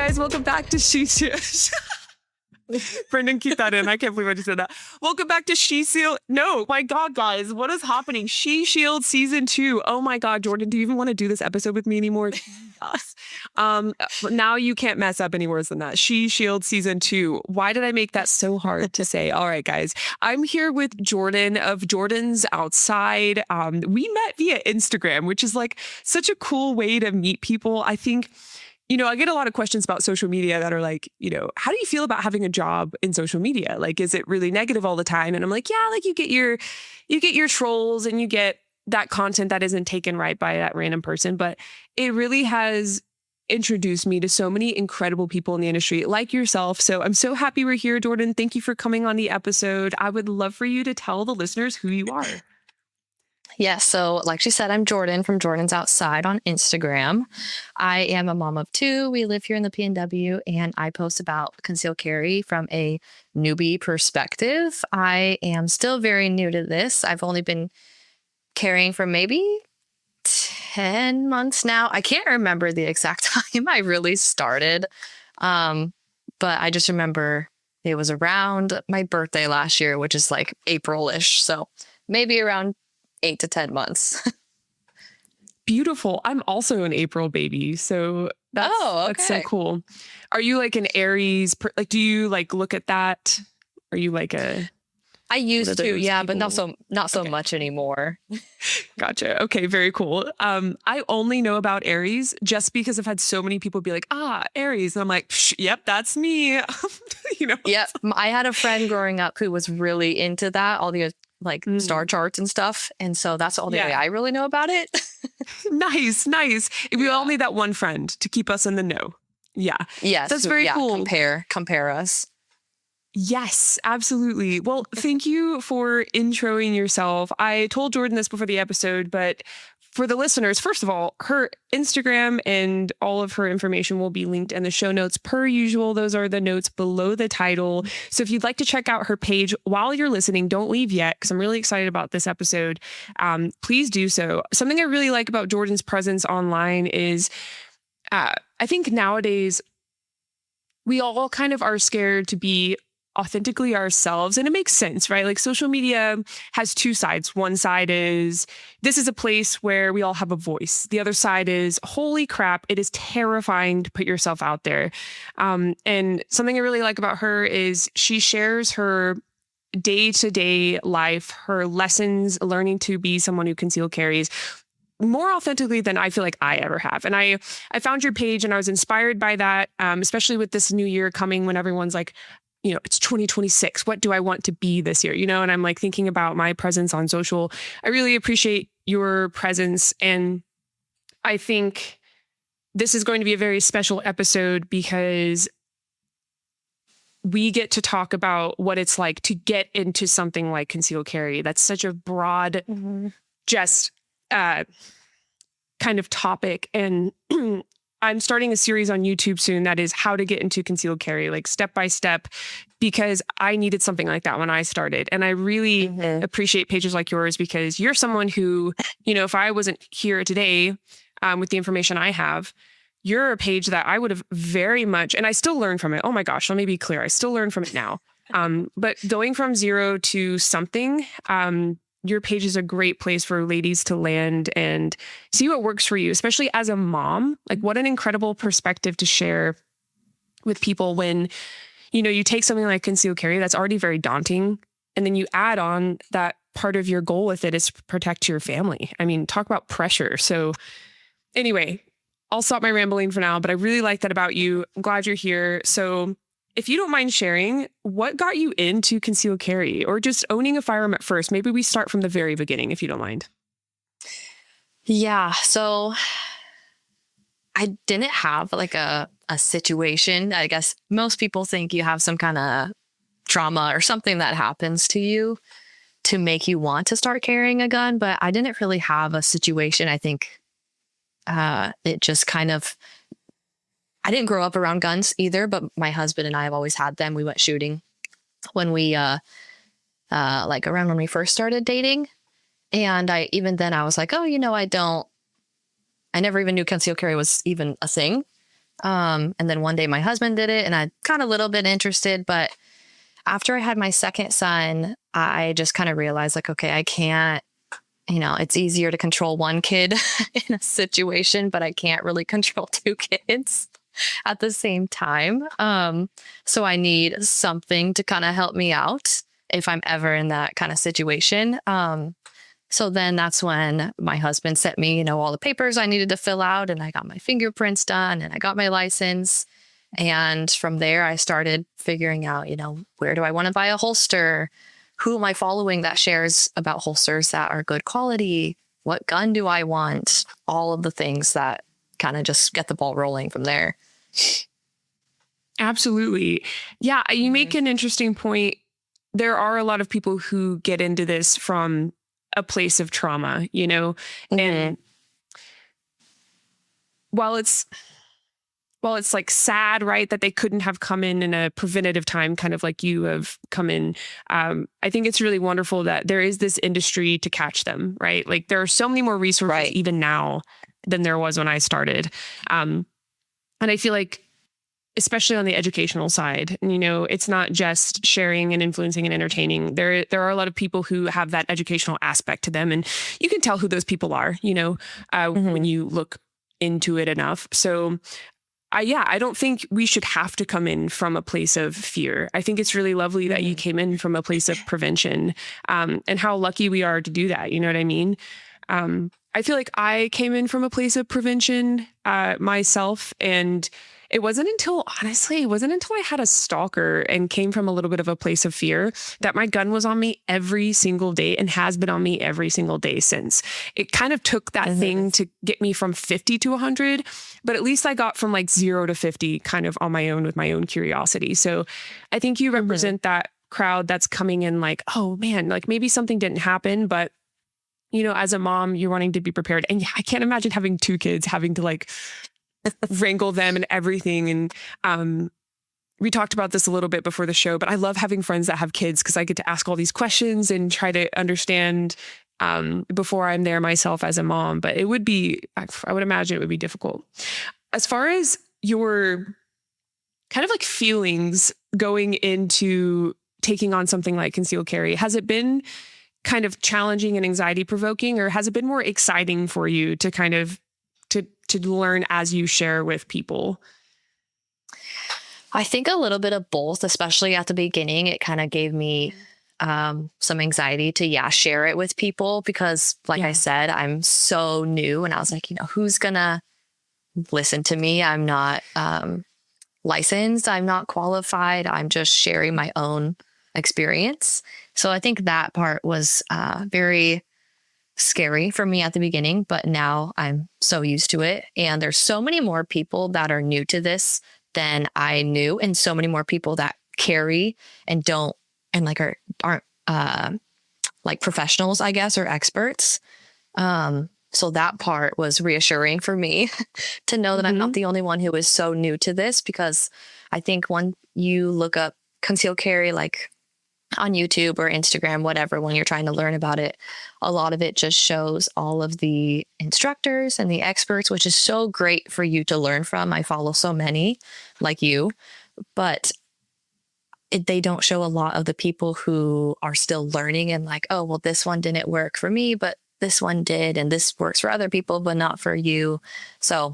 guys, welcome back to She Shield. Brendan, keep that in. I can't believe I just said that. Welcome back to She Shield. No, my God, guys, what is happening? She Shield season 2. Oh my God, Jordynn, do you even want to do this episode with me anymore? Yes. Now you can't mess up any worse than that. She Shield season 2. Why did I make that so hard to say? All right, guys, I'm here with Jordynn of Jordynn's Outside. We met via Instagram, which is like such a cool way to meet people. I think, I get a lot of questions about social media that are like, how do you feel about having a job in social media? Like, is it really negative all the time? And I'm like, yeah, like you get your trolls and you get that content that isn't taken right by that random person. But it really has introduced me to so many incredible people in the industry like yourself. So I'm so happy we're here, Jordynn. Thank you for coming on the episode. I would love for you to tell the listeners who you are. Yes. So like she said, I'm Jordynn from Jordynn's Outside on Instagram. I am a mom of 2. We live here in the PNW, and I post about concealed carry from a newbie perspective. I am still very new to this. I've only been carrying for maybe 10 months now. I can't remember the exact time I really started. But I just remember it was around my birthday last year, which is like April-ish. So maybe around 8 to 10 months. Beautiful. I'm also an April baby. So that's so cool. Are you like an Aries? Do you like look at that? Are you like a... I used to, yeah, people? but not so much anymore. Gotcha. Okay, very cool. I only know about Aries just because I've had so many people be like, Aries. And I'm like, yep, that's me. Yep. I had a friend growing up who was really into that, all the star charts and stuff. And so that's the only way I really know about it. Nice. We all need that one friend to keep us in the know. Yeah. Yes. That's very cool. Compare us. Yes, absolutely. Well, thank you for introing yourself. I told Jordynn this before the episode, but for the listeners, first of all, her Instagram and all of her information will be linked in the show notes per usual. Those are the notes below the title. So if you'd like to check out her page while you're listening, don't leave yet because I'm really excited about this episode. Please do so. Something I really like about Jordynn's presence online is I think nowadays we all kind of are scared to be authentically ourselves. And it makes sense, right? Like social media has 2 sides. One side is, this is a place where we all have a voice. The other side is, holy crap, it is terrifying to put yourself out there. And something I really like about her is she shares her day-to-day life, her lessons, learning to be someone who concealed carries more authentically than I feel like I ever have. And I found your page and I was inspired by that, especially with this new year coming when everyone's like, it's 2026. What do I want to be this year? And I'm like thinking about my presence on social. I really appreciate your presence. And I think this is going to be a very special episode because we get to talk about what it's like to get into something like concealed carry. That's such a broad, just kind of topic. And I'm starting a series on YouTube soon that is how to get into concealed carry, like step by step, because I needed something like that when I started. And I really appreciate pages like yours because you're someone who, if I wasn't here today with the information I have, you're a page that I would have very much, and I still learn from it. Oh my gosh, let me be clear. I still learn from it now. But going from 0 to something, your page is a great place for ladies to land and see what works for you, especially as a mom. Like, what an incredible perspective to share with people when, you take something like concealed carry that's already very daunting, and then you add on that part of your goal with it is to protect your family. I mean, talk about pressure. So anyway, I'll stop my rambling for now, but I really like that about you. I'm glad you're here. So if you don't mind sharing, what got you into concealed carry or just owning a firearm at first? Maybe we start from the very beginning, if you don't mind. Yeah. So I didn't have like a situation. I guess most people think you have some kind of trauma or something that happens to you to make you want to start carrying a gun. But I didn't really have a situation. I think it just kind of, I didn't grow up around guns either, but my husband and I have always had them. We went shooting when we, like around when we first started dating. And even then I was like, oh, I never even knew concealed carry was even a thing. And then one day my husband did it and I got a little bit interested, but after I had my second son, I just kind of realized like, okay, I can't, it's easier to control one kid in a situation, but I can't really control two kids at the same time. So I need something to kind of help me out if I'm ever in that kind of situation. So then that's when my husband sent me, all the papers I needed to fill out, and I got my fingerprints done and I got my license. And from there, I started figuring out, where do I want to buy a holster? Who am I following that shares about holsters that are good quality? What gun do I want? All of the things that kind of just get the ball rolling from there. Absolutely. Yeah, you make an interesting point. There are a lot of people who get into this from a place of trauma, and while it's like sad, right, that they couldn't have come in a preventative time, kind of like you have come in. I think it's really wonderful that there is this industry to catch them, right? Like there are so many more resources even now than there was when I started. And I feel like, especially on the educational side, it's not just sharing and influencing and entertaining. There are a lot of people who have that educational aspect to them, and you can tell who those people are, when you look into it enough. So I don't think we should have to come in from a place of fear. I think it's really lovely that you came in from a place of prevention, and how lucky we are to do that. You know what I mean? I feel like I came in from a place of prevention myself, and it wasn't until I had a stalker and came from a little bit of a place of fear that my gun was on me every single day and has been on me every single day since. It kind of took that thing to get me from 50 to 100, but at least I got from like 0 to 50 kind of on my own with my own curiosity. So I think you represent that crowd that's coming in like, oh man, like maybe something didn't happen, but as a mom, you're wanting to be prepared. And yeah, I can't imagine having two kids, having to like wrangle them and everything. And we talked about this a little bit before the show, but I love having friends that have kids because I get to ask all these questions and try to understand before I'm there myself as a mom. But I would imagine it would be difficult. As far as your kind of like feelings going into taking on something like concealed carry, has it been kind of challenging and anxiety provoking, or has it been more exciting for you to kind of to learn as you share with people? I think a little bit of both, especially at the beginning. It kind of gave me some anxiety to share it with people because like I said, I'm so new and I was like, who's gonna listen to me? I'm not licensed. I'm not qualified. I'm just sharing my own experience. So I think that part was very scary for me at the beginning, but now I'm so used to it. And there's so many more people that are new to this than I knew, and so many more people that carry and don't and like aren't like professionals, I guess, or experts. So that part was reassuring for me to know that I'm not the only one who is so new to this, because I think when you look up concealed carry, like on YouTube or Instagram, whatever, when you're trying to learn about it, a lot of it just shows all of the instructors and the experts, which is so great for you to learn from. I follow so many like you, but they don't show a lot of the people who are still learning and like, oh, well, this one didn't work for me, but this one did. And this works for other people, but not for you. So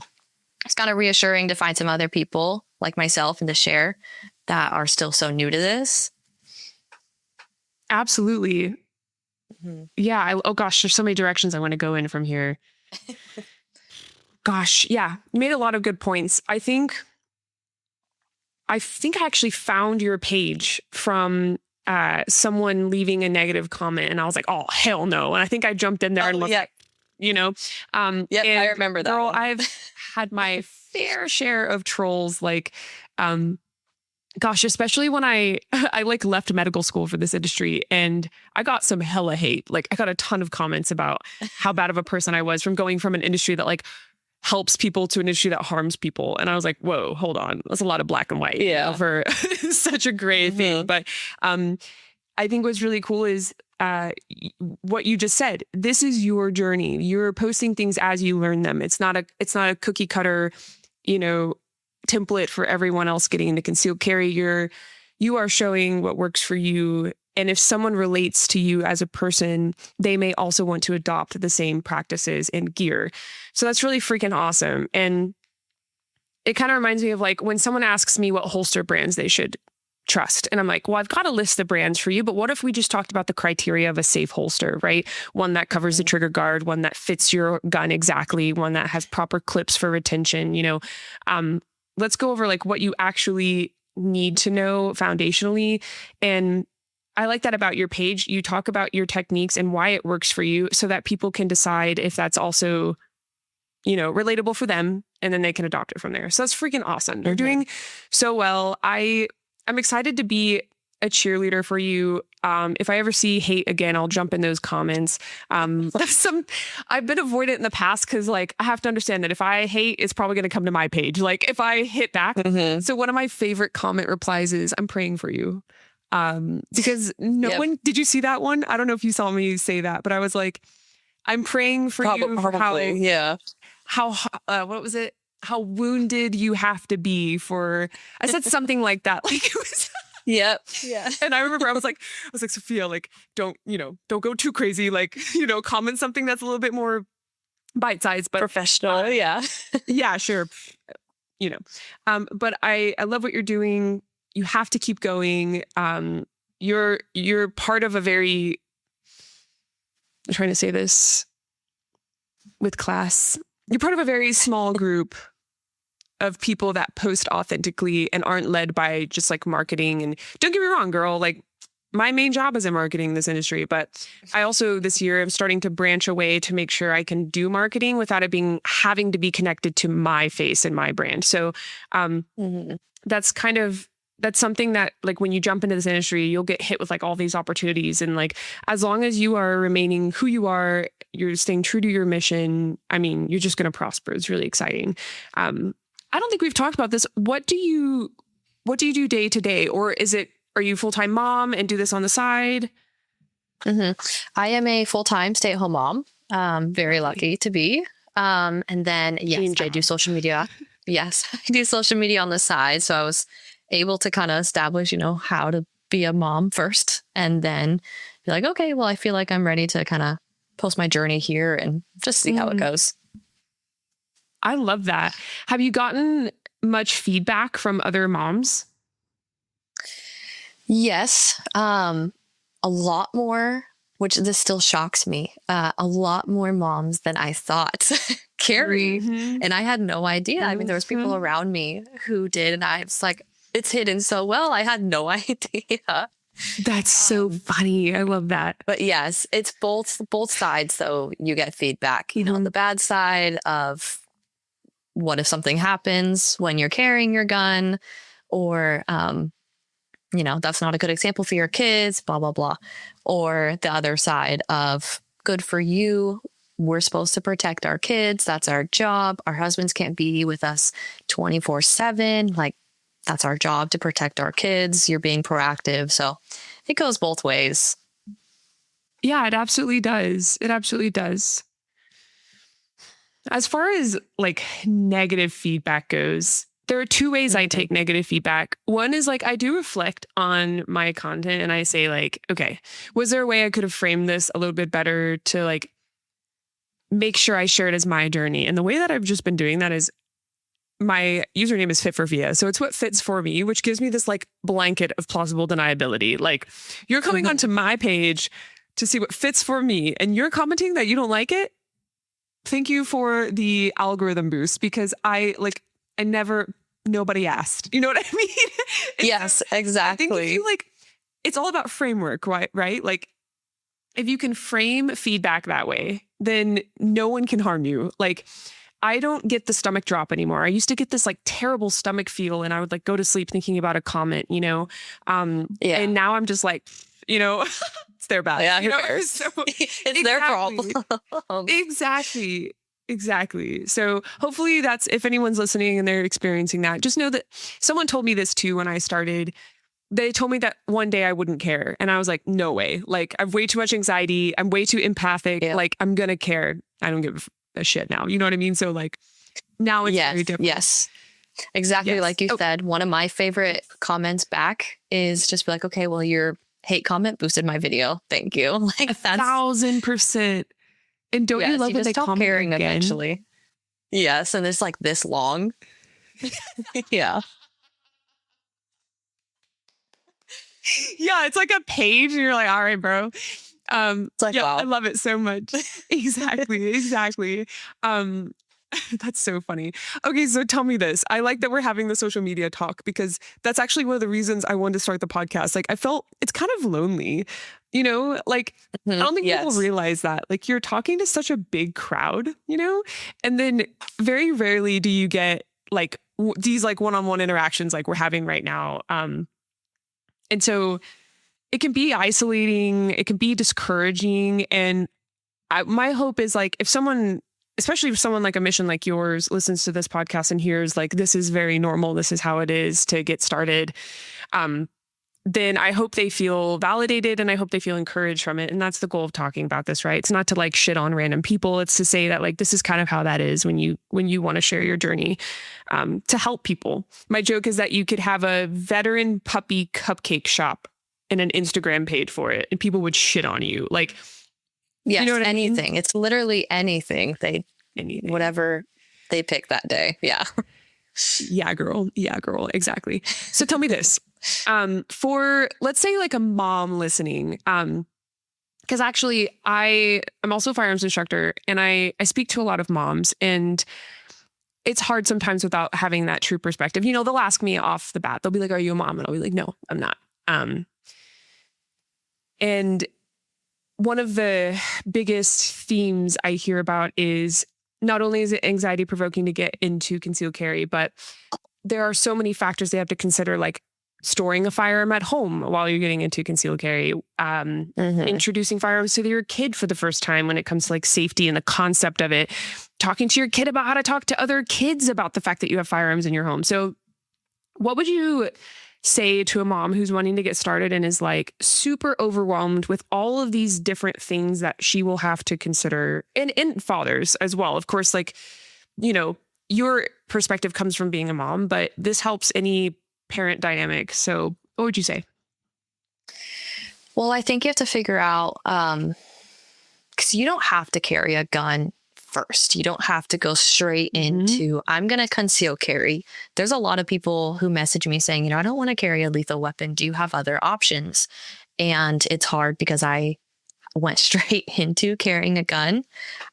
it's kind of reassuring to find some other people like myself and to share that are still so new to this. Absolutely. Yeah. Oh gosh, there's so many directions I want to go in from here. Gosh. Yeah. You made a lot of good points. I think I actually found your page from someone leaving a negative comment, and I was like, oh, hell no. And I think I jumped in there and looked, I remember that. Girl, I've had my fair share of trolls, like, gosh, especially when I like left medical school for this industry, and I got some hella hate. Like I got a ton of comments about how bad of a person I was from going from an industry that like helps people to an industry that harms people. And I was like, whoa, hold on. That's a lot of black and white for such a gray thing. But I think what's really cool is what you just said. This is your journey. You're posting things as you learn them. It's not a cookie cutter, template for everyone else getting into concealed carry. You are showing what works for you. And if someone relates to you as a person, they may also want to adopt the same practices and gear. So that's really freaking awesome. And it kind of reminds me of like when someone asks me what holster brands they should trust. And I'm like, well, I've got a list of brands for you, but what if we just talked about the criteria of a safe holster, right? One that covers the trigger guard, one that fits your gun exactly, one that has proper clips for retention, let's go over like what you actually need to know foundationally. And I like that about your page. You talk about your techniques and why it works for you so that people can decide if that's also, relatable for them, and then they can adopt it from there. So that's freaking awesome. You're doing so well. I'm excited to be a cheerleader for you. If I ever see hate again, I'll jump in those comments. I've been avoidant in the past because like I have to understand that if I hate, it's probably going to come to my page. Like if I hit back. So one of my favorite comment replies is, "I'm praying for you." Because no one, did you see that one? I don't know if you saw me say that, but I was like, I'm praying for you for what was it? How wounded you have to be for, I said something like that. Like it was, Yeah. and I remember I was like, Sofia, like, don't go too crazy. Like, comment something that's a little bit more bite-sized, but Professional. Yeah. yeah, sure. But I love what you're doing. You have to keep going. You're part of a very, I'm trying to say this with class. You're part of a very small group of people that post authentically and aren't led by just like marketing. And don't get me wrong, girl, like my main job is in marketing in this industry, but I also this year am starting to branch away to make sure I can do marketing without it having to be connected to my face and my brand. So that's something that like when you jump into this industry, you'll get hit with like all these opportunities. And like, as long as you are remaining who you are, you're staying true to your mission. I mean, you're just going to prosper. It's really exciting. I don't think we've talked about this. What do you do day to day? Or are you a full-time mom and do this on the side? I am a full-time stay-at-home mom. Very lucky to be. And then, yes, I do social media. Yes, I do social media on the side. So I was able to kind of establish, how to be a mom first, and then be like, okay, well, I feel like I'm ready to kind of post my journey here and just see how it goes. I love that. Have you gotten much feedback from other moms? Yes. A lot more, which this still shocks me. A lot more moms than I thought carry. And I had no idea. I mean, there was people around me who did, and I was like, it's hidden so well. I had no idea. That's so funny. I love that. But yes, it's both sides. So you get feedback, the bad side of what if something happens when you're carrying your gun, or, that's not a good example for your kids, blah, blah, blah. Or the other side of good for you. We're supposed to protect our kids. That's our job. Our husbands can't be with us 24/7. Like, that's our job to protect our kids. You're being proactive. So it goes both ways. Yeah, it absolutely does. It absolutely does. As far as like negative feedback goes, there are two ways I take negative feedback. One is like, I do reflect on my content and I say like, okay, was there a way I could have framed this a little bit better to like make sure I share it as my journey? And the way that I've just been doing that is my username is Fit for Via. So it's what fits for me, which gives me this like blanket of plausible deniability. Like you're coming onto my page to see what fits for me and you're commenting that you don't like it. Thank you for the algorithm boost, because nobody asked. You know what I mean? Yes, exactly. I think like it's all about framework, right? Like if you can frame feedback that way, then no one can harm you. Like I don't get the stomach drop anymore. I used to get this like terrible stomach feel and I would like go to sleep thinking about a comment, And now I'm just like, it's their bad. Yeah, So, it's their problem. Exactly. So hopefully that's, if anyone's listening and they're experiencing that, just know that someone told me this too when I started. They told me that one day I wouldn't care. And I was like, no way. Like I have way too much anxiety. I'm way too empathic. Yeah. Like I'm going to care. I don't give a shit now. You know what I mean? So like now it's very different. Yes. Exactly Yes. like you said. One of my favorite comments back is just be like, okay, well, your hate comment boosted my video. Thank you. Like that's 1,000%. And don't you yes, love you when just they stop comment caring again? eventually. Yes, and it's like this long. Yeah. Yeah, it's like a page and you're like, all right, bro. It's like, Yeah, I wow. love it so much. Exactly, exactly. Um, that's so funny. Okay, so tell me this. I like that we're having the social media talk because that's actually one of the reasons I wanted to start the podcast. Like, I felt it's kind of lonely, like, I Mhm. don't think people Yes. realize that. Like, you're talking to such a big crowd, and then very rarely do you get like these like one-on-one interactions like we're having right now. And so it can be isolating, it can be discouraging. And my hope is like if someone, especially if someone like a mission like yours listens to this podcast and hears like this is very normal, this is how it is to get started, um, then I hope they feel validated and I hope they feel encouraged from it. And that's the goal of talking about this, right? It's not to like shit on random people. It's to say that like this is kind of how that is when you want to share your journey, to help people. My joke is that you could have a veteran puppy cupcake shop and an Instagram page for it, and people would shit on you. Like, you know Yes. what I mean? Anything. It's literally anything. Anything. Whatever they pick that day. Yeah. Yeah, girl. Yeah, girl. Exactly. So tell me this. For let's say like a mom listening, because actually I'm also a firearms instructor and I speak to a lot of moms, and it's hard sometimes without having that true perspective. They'll ask me off the bat, they'll be like, are you a mom? And I'll be like, no, I'm not. And one of the biggest themes I hear about is not only is it anxiety provoking to get into concealed carry, but there are so many factors they have to consider, like storing a firearm at home while you're getting into concealed carry, Hmm. introducing firearms to your kid for the first time when it comes to like safety and the concept of it, talking to your kid about how to talk to other kids about the fact that you have firearms in your home. So what would you say to a mom who's wanting to get started and is like super overwhelmed with all of these different things that she will have to consider, and fathers as well? Of course, like, your perspective comes from being a mom, but this helps any parent dynamic. So what would you say? Well, I think you have to figure out, because you don't have to carry a gun first. You don't have to go straight Mhm. into, I'm going to conceal carry. There's a lot of people who message me saying, I don't want to carry a lethal weapon. Do you have other options? And it's hard because I went straight into carrying a gun.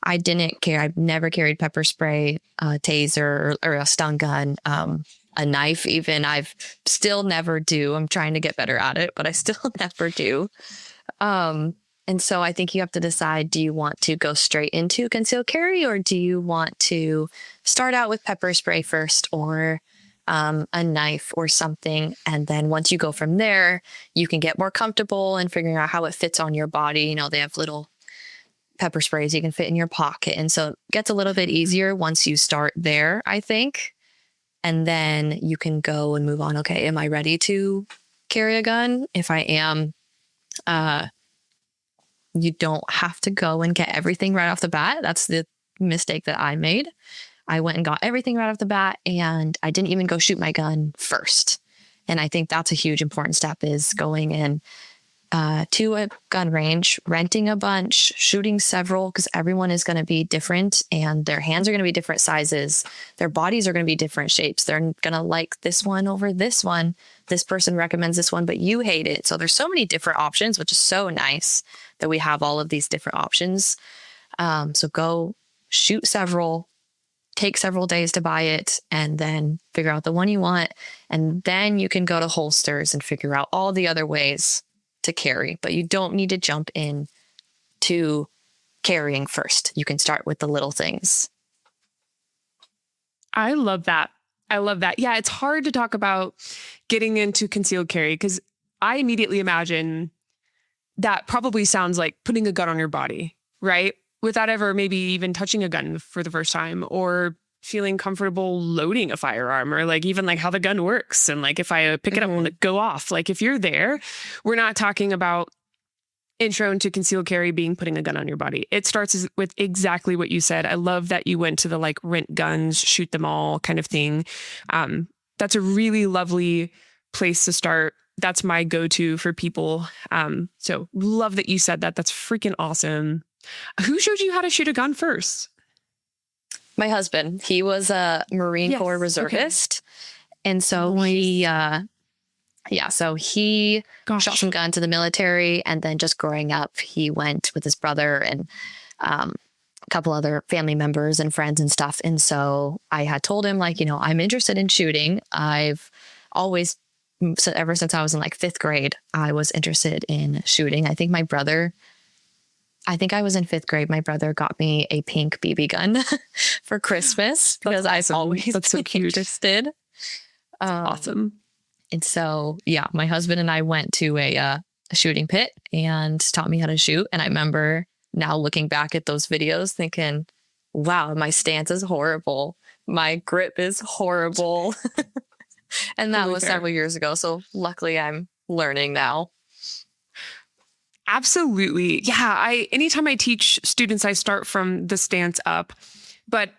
I didn't care. I've never carried pepper spray, a taser, or a stun gun, a knife even. I've still never do. I'm trying to get better at it, but I still never do. And so I think you have to decide, do you want to go straight into concealed carry, or do you want to start out with pepper spray first, or a knife or something? And then once you go from there, you can get more comfortable and figuring out how it fits on your body. They have little pepper sprays you can fit in your pocket. And so it gets a little bit easier once you start there, I think. And then you can go and move on. Okay, am I ready to carry a gun? If I am, you don't have to go and get everything right off the bat. That's the mistake that I made. I went and got everything right off the bat, and I didn't even go shoot my gun first. And I think that's a huge important step, is going in to a gun range, renting a bunch, shooting several, because everyone is going to be different and their hands are going to be different sizes. Their bodies are going to be different shapes. They're going to like this one over this one. This person recommends this one, but you hate it. So there's so many different options, which is so nice that we have all of these different options. So go shoot several, take several days to buy it, and then figure out the one you want. And then you can go to holsters and figure out all the other ways to carry, but you don't need to jump in to carrying first. You can start with the little things. I love that. I love that. Yeah, it's hard to talk about getting into concealed carry because I immediately imagine that probably sounds like putting a gun on your body, right? Without ever maybe even touching a gun for the first time, or feeling comfortable loading a firearm, or like even like how the gun works. And like if I pick it up, will it go off? Like if you're there, we're not talking about intro into concealed carry being putting a gun on your body. It starts with exactly what you said. I love that you went to the like rent guns, shoot them all kind of thing. That's a really lovely place to start. That's my go-to for people. So love that you said that. That's freaking awesome. Who showed you how to shoot a gun first? My husband, he was a Marine Corps reservist. Okay. And so so he shot some guns in the military. And then just growing up, he went with his brother and a couple other family members and friends and stuff. And so I had told him, like, I'm interested in shooting. I've always, ever since I was in like 5th grade, I was interested in shooting. I think I was in 5th grade. My brother got me a pink BB gun for Christmas because I've always been interested. Awesome. And so, my husband and I went to a shooting pit and taught me how to shoot. And I remember now looking back at those videos thinking, wow, my stance is horrible. My grip is horrible. And that was several years ago. So luckily I'm learning now. Absolutely. Yeah. Anytime I teach students, I start from the stance up, but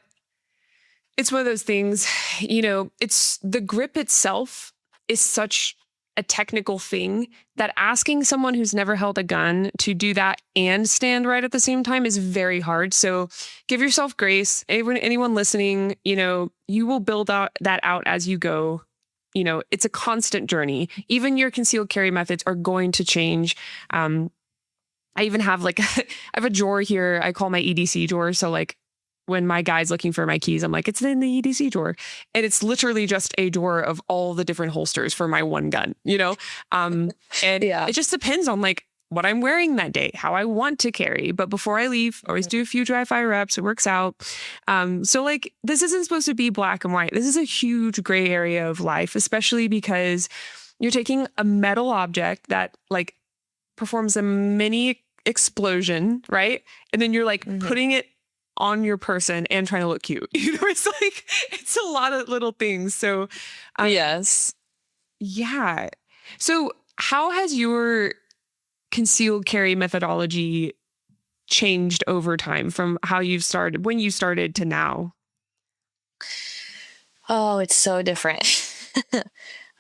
it's one of those things, it's the grip itself is such a technical thing that asking someone who's never held a gun to do that and stand right at the same time is very hard. So give yourself grace. Anyone listening, you will build out as you go. It's a constant journey. Even your concealed carry methods are going to change. I even have I have a drawer here. I call my EDC drawer. So like when my guy's looking for my keys, I'm like, it's in the EDC drawer. And it's literally just a drawer of all the different holsters for my one gun, and it just depends on like what I'm wearing that day, how I want to carry. But before I leave, always do a few dry fire reps. It works out. So like, this isn't supposed to be black and white. This is a huge gray area of life, especially because you're taking a metal object that like performs a mini explosion, right? And then you're like putting it on your person and trying to look cute. It's a lot of little things. So yes. Yeah. So how has your concealed carry methodology changed over time from when you started to now? Oh, it's so different.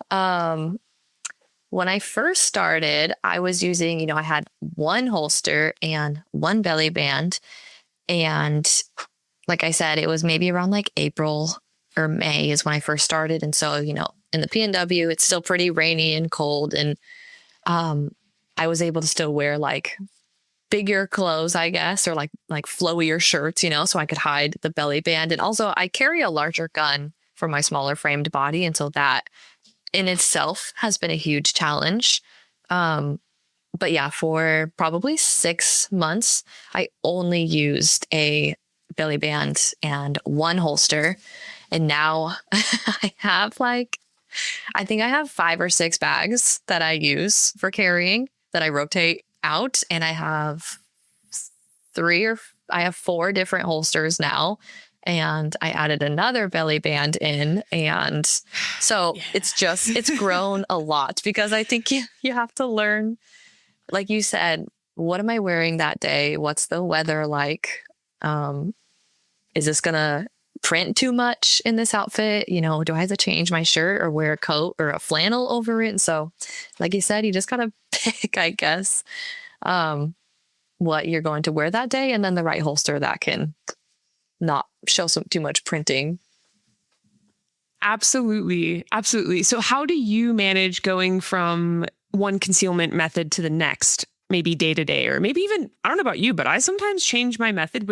When I first started, I was using, I had one holster and one belly band. And like I said, it was maybe around like April or May is when I first started. And so, in the PNW, it's still pretty rainy and cold. And I was able to still wear like bigger clothes, I guess, or like flowier shirts, so I could hide the belly band. And also I carry a larger gun for my smaller framed body. And so that in itself has been a huge challenge. But yeah, for probably 6 months, I only used a belly band and one holster. And now I have I think I have 5 or 6 bags that I use for carrying that I rotate out. And I have 4 different holsters now. And I added another belly band in. And so it's grown a lot because I think you have to learn, like you said, what am I wearing that day? What's the weather like? Is this going to print too much in this outfit? Do I have to change my shirt or wear a coat or a flannel over it? And so, like you said, you just got to pick, I guess, what you're going to wear that day, and then the right holster that can not show too much printing. Absolutely. Absolutely. So how do you manage going from one concealment method to the next, maybe day to day, or maybe even, I don't know about you, but I sometimes change my method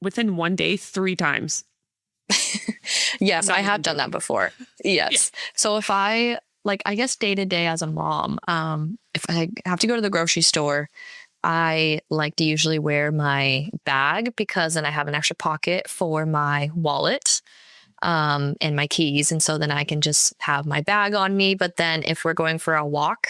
within one day 3 times. Yes, I have done that before. Yes. Yeah. So if I guess day to day as a mom, if I have to go to the grocery store, I like to usually wear my bag because then I have an extra pocket for my wallet and my keys. And so then I can just have my bag on me. But then if we're going for a walk,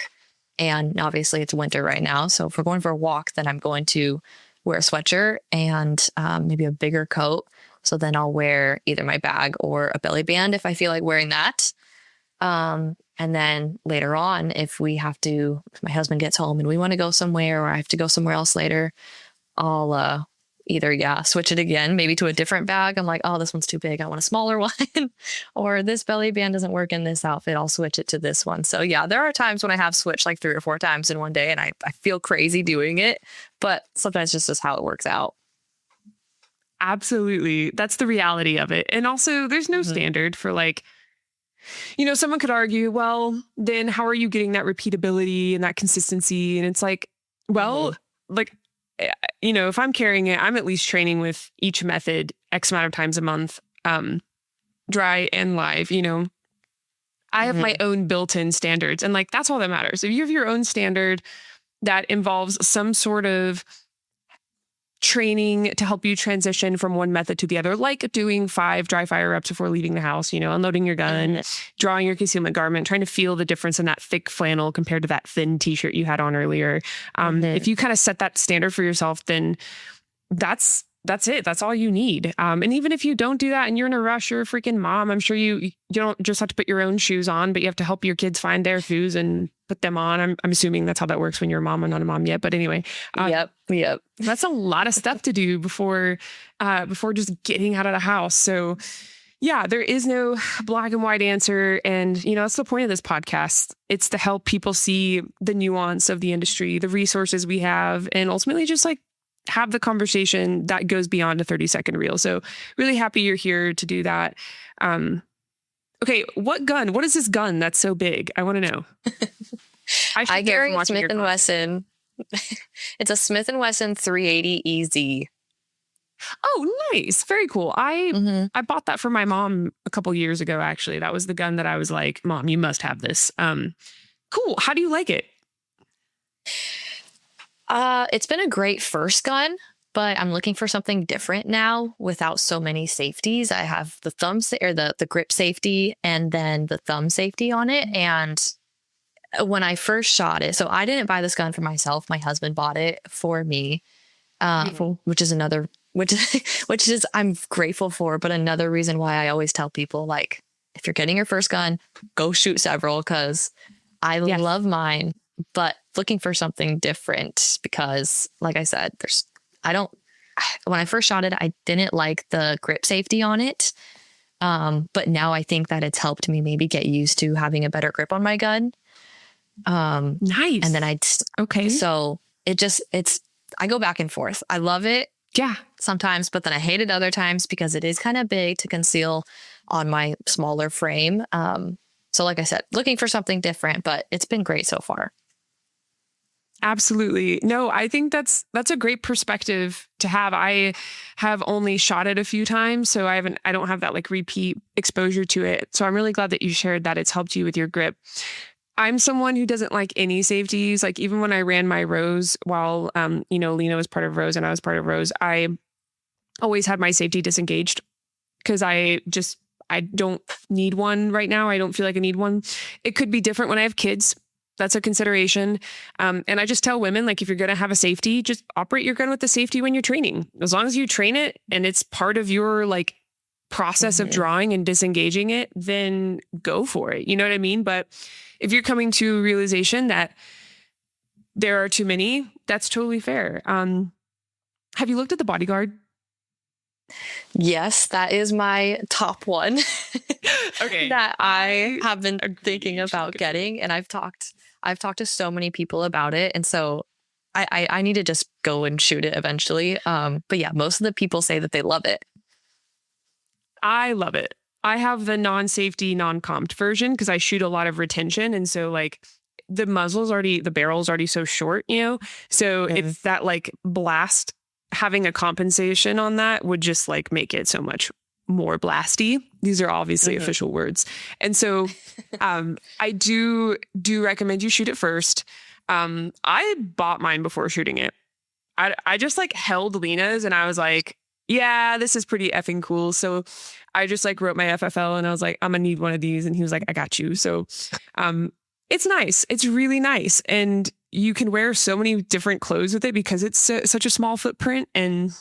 and obviously it's winter right now, so if we're going for a walk, then I'm going to wear a sweatshirt and maybe a bigger coat. So then I'll wear either my bag or a belly band if I feel like wearing that. And then later on, if my husband gets home and we want to go somewhere, or I have to go somewhere else later, I'll either switch it again, maybe to a different bag. I'm like, oh, this one's too big, I want a smaller one. Or this belly band doesn't work in this outfit, I'll switch it to this one. So yeah, there are times when I have switched like 3 or 4 times in one day, and I feel crazy doing it, but sometimes it's just how it works out. Absolutely. That's the reality of it. And also, there's no standard for like, someone could argue, well, then how are you getting that repeatability and that consistency? And it's like, well, like, if I'm carrying it, I'm at least training with each method X amount of times a month, dry and live. I have my own built-in standards, and like, that's all that matters. If you have your own standard that involves some sort of training to help you transition from one method to the other, like doing 5 dry fire reps before leaving the house, unloading your gun, drawing your concealment garment, trying to feel the difference in that thick flannel compared to that thin t-shirt you had on earlier. If you kind of set that standard for yourself, then that's it. That's all you need. And even if you don't do that and you're in a rush, you're a freaking mom, I'm sure you don't just have to put your own shoes on, but you have to help your kids find their shoes and put them on. I'm assuming that's how that works when you're a mom. I'm not a mom yet, but anyway. Yep. That's a lot of stuff to do before just getting out of the house. So yeah, there is no black and white answer. And, that's the point of this podcast. It's to help people see the nuance of the industry, the resources we have, and ultimately just like have the conversation that goes beyond a 30-second reel. So really happy you're here to do that. Okay. What is this gun that's so big? I want to know. I carry a Smith & Wesson. It's a Smith & Wesson 380 EZ. Oh, nice. Very cool. I bought that for my mom a couple years ago, actually. That was the gun that I was like, Mom, you must have this. Cool. How do you like it? It's been a great first gun, but I'm looking for something different now without so many safeties. I have the the grip safety and then the thumb safety on it. And when I first shot it, so I didn't buy this gun for myself. My husband bought it for me, which is I'm grateful for. But another reason why I always tell people, like, if you're getting your first gun, go shoot several, because I love mine. But looking for something different, because like I said, when I first shot it, I didn't like the grip safety on it. But now I think that it's helped me maybe get used to having a better grip on my gun. Nice. And then so I go back and forth. I love it. Yeah. Sometimes, but then I hate it other times because it is kind of big to conceal on my smaller frame. So like I said, looking for something different, but it's been great so far. Absolutely. No, I think that's a great perspective to have. I have only shot it a few times, so I don't have that like repeat exposure to it. So I'm really glad that you shared that it's helped you with your grip. I'm someone who doesn't like any safeties. Like even when I ran my rows while, Lena was part of rows and I was part of rows, I always had my safety disengaged because I don't need one right now. I don't feel like I need one. It could be different when I have kids. That's a consideration. And I just tell women, like, if you're going to have a safety, just operate your gun with the safety when you're training. As long as you train it and it's part of your like process of drawing and disengaging it, then go for it. You know what I mean? But if you're coming to a realization that there are too many, that's totally fair. Have you looked at the Bodyguard? Yes, that is my top one. Okay. That I have been thinking about getting, and I've talked to so many people about it, and so I need to just go and shoot it eventually. But yeah, most of the people say that they love it. I love it. I have the non-safety, non-comped version because I shoot a lot of retention, and so like the barrel's already so short, so it's that like blast. Having a compensation on that would just like make it so much more blasty. These are obviously official words. And so I do recommend you shoot it first. I bought mine before shooting it. I just like held Lena's and I was like, yeah, this is pretty effing cool. So I just like wrote my FFL and I was like, I'm gonna need one of these. And he was like, I got you. So it's nice. It's really nice. And you can wear so many different clothes with it because it's such a small footprint, and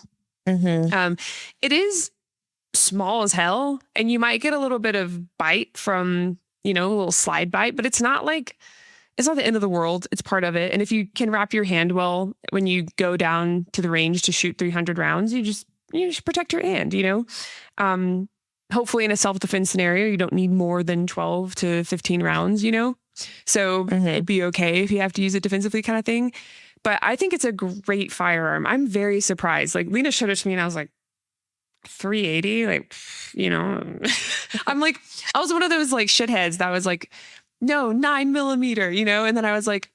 it is small as hell, and you might get a little bit of bite from a little slide bite, but it's not the end of the world. It's part of it. And if you can wrap your hand well when you go down to the range to shoot 300 rounds, you just protect your hand. Hopefully in a self-defense scenario, you don't need more than 12 to 15 rounds, so it'd be okay if you have to use it defensively kind of thing. But I think it's a great firearm. I'm very surprised. Like Lena showed it to me and I was like, 380, I'm like, I was one of those like shitheads that was like, no, 9mm, and then I was like,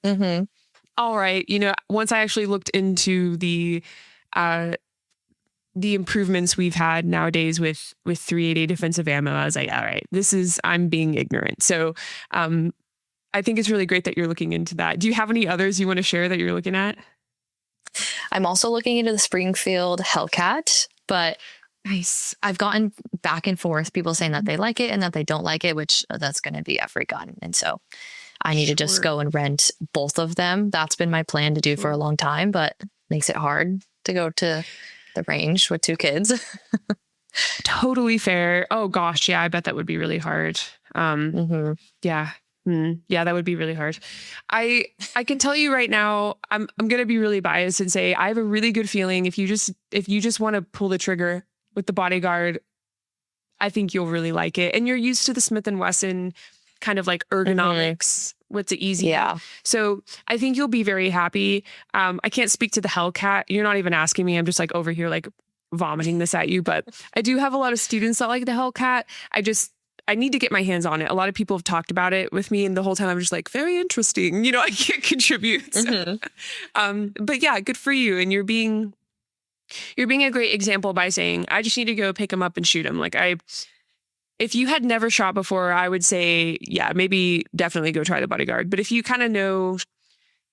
all right, once I actually looked into the improvements we've had nowadays with 380 defensive ammo, I was like, all right, I'm being ignorant. So I think it's really great that you're looking into that. Do you have any others you want to share that you're looking at? I'm also looking into the Springfield Hellcat, but Nice. I've gotten back and forth, people saying that they like it and that they don't like it, which that's going to be every gun. And so I need to just go and rent both of them. That's been my plan to do for a long time, but makes it hard to go to the range with 2 kids. Totally fair. Oh gosh. Yeah. I bet that would be really hard. Yeah. Yeah, that would be really hard. I can tell you right now, I'm going to be really biased and say I have a really good feeling if you just want to pull the trigger with the Bodyguard, I think you'll really like it. And you're used to the Smith & Wesson kind of like ergonomics. What's it easy? Yeah. So I think you'll be very happy. I can't speak to the Hellcat. You're not even asking me. I'm just like over here like vomiting this at you. But I do have a lot of students that like the Hellcat. I need to get my hands on it. A lot of people have talked about it with me, and the whole time I'm just like, very interesting. I can't contribute. But yeah, good for you. And you're being a great example by saying, I just need to go pick him up and shoot him. Like if you had never shot before, I would say, yeah, maybe definitely go try the Bodyguard. But if you kind of know,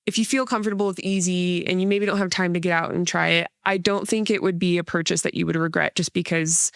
if you feel comfortable with easy and you maybe don't have time to get out and try it, I don't think it would be a purchase that you would regret just because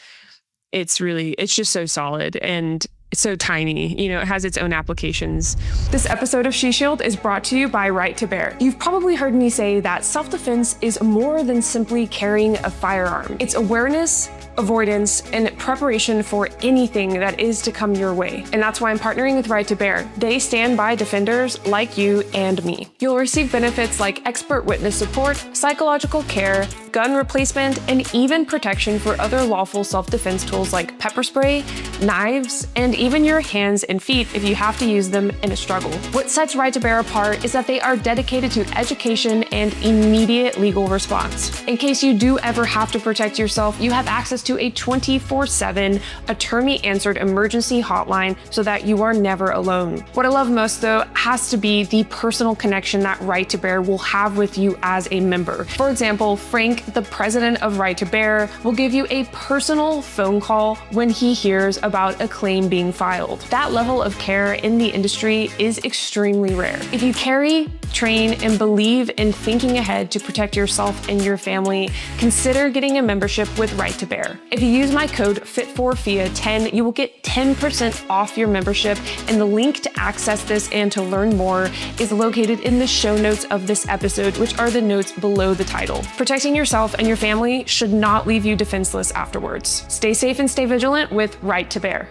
it's just so solid and it's so tiny. It has its own applications. This episode of She Shield is brought to you by Right to Bear. You've probably heard me say that self-defense is more than simply carrying a firearm. It's awareness, avoidance, and preparation for anything that is to come your way. And that's why I'm partnering with Right to Bear. They stand by defenders like you and me. You'll receive benefits like expert witness support, psychological care, gun replacement, and even protection for other lawful self-defense tools like pepper spray, knives, and even your hands and feet if you have to use them in a struggle. What sets Right to Bear apart is that they are dedicated to education and immediate legal response. In case you do ever have to protect yourself, you have access to a 24/7 attorney-answered emergency hotline so that you are never alone. What I love most, though, has to be the personal connection that Right to Bear will have with you as a member. For example, Frank, the president of Right to Bear, will give you a personal phone call when he hears about a claim being filed. That level of care in the industry is extremely rare. If you carry, train, and believe in thinking ahead to protect yourself and your family, consider getting a membership with Right to Bear. If you use my code FIT4FIA10, you will get 10% off your membership, and the link to access this and to learn more is located in the show notes of this episode, which are the notes below the title. Protecting yourself and your family should not leave you defenseless afterwards. Stay safe and stay vigilant with Right to Bear.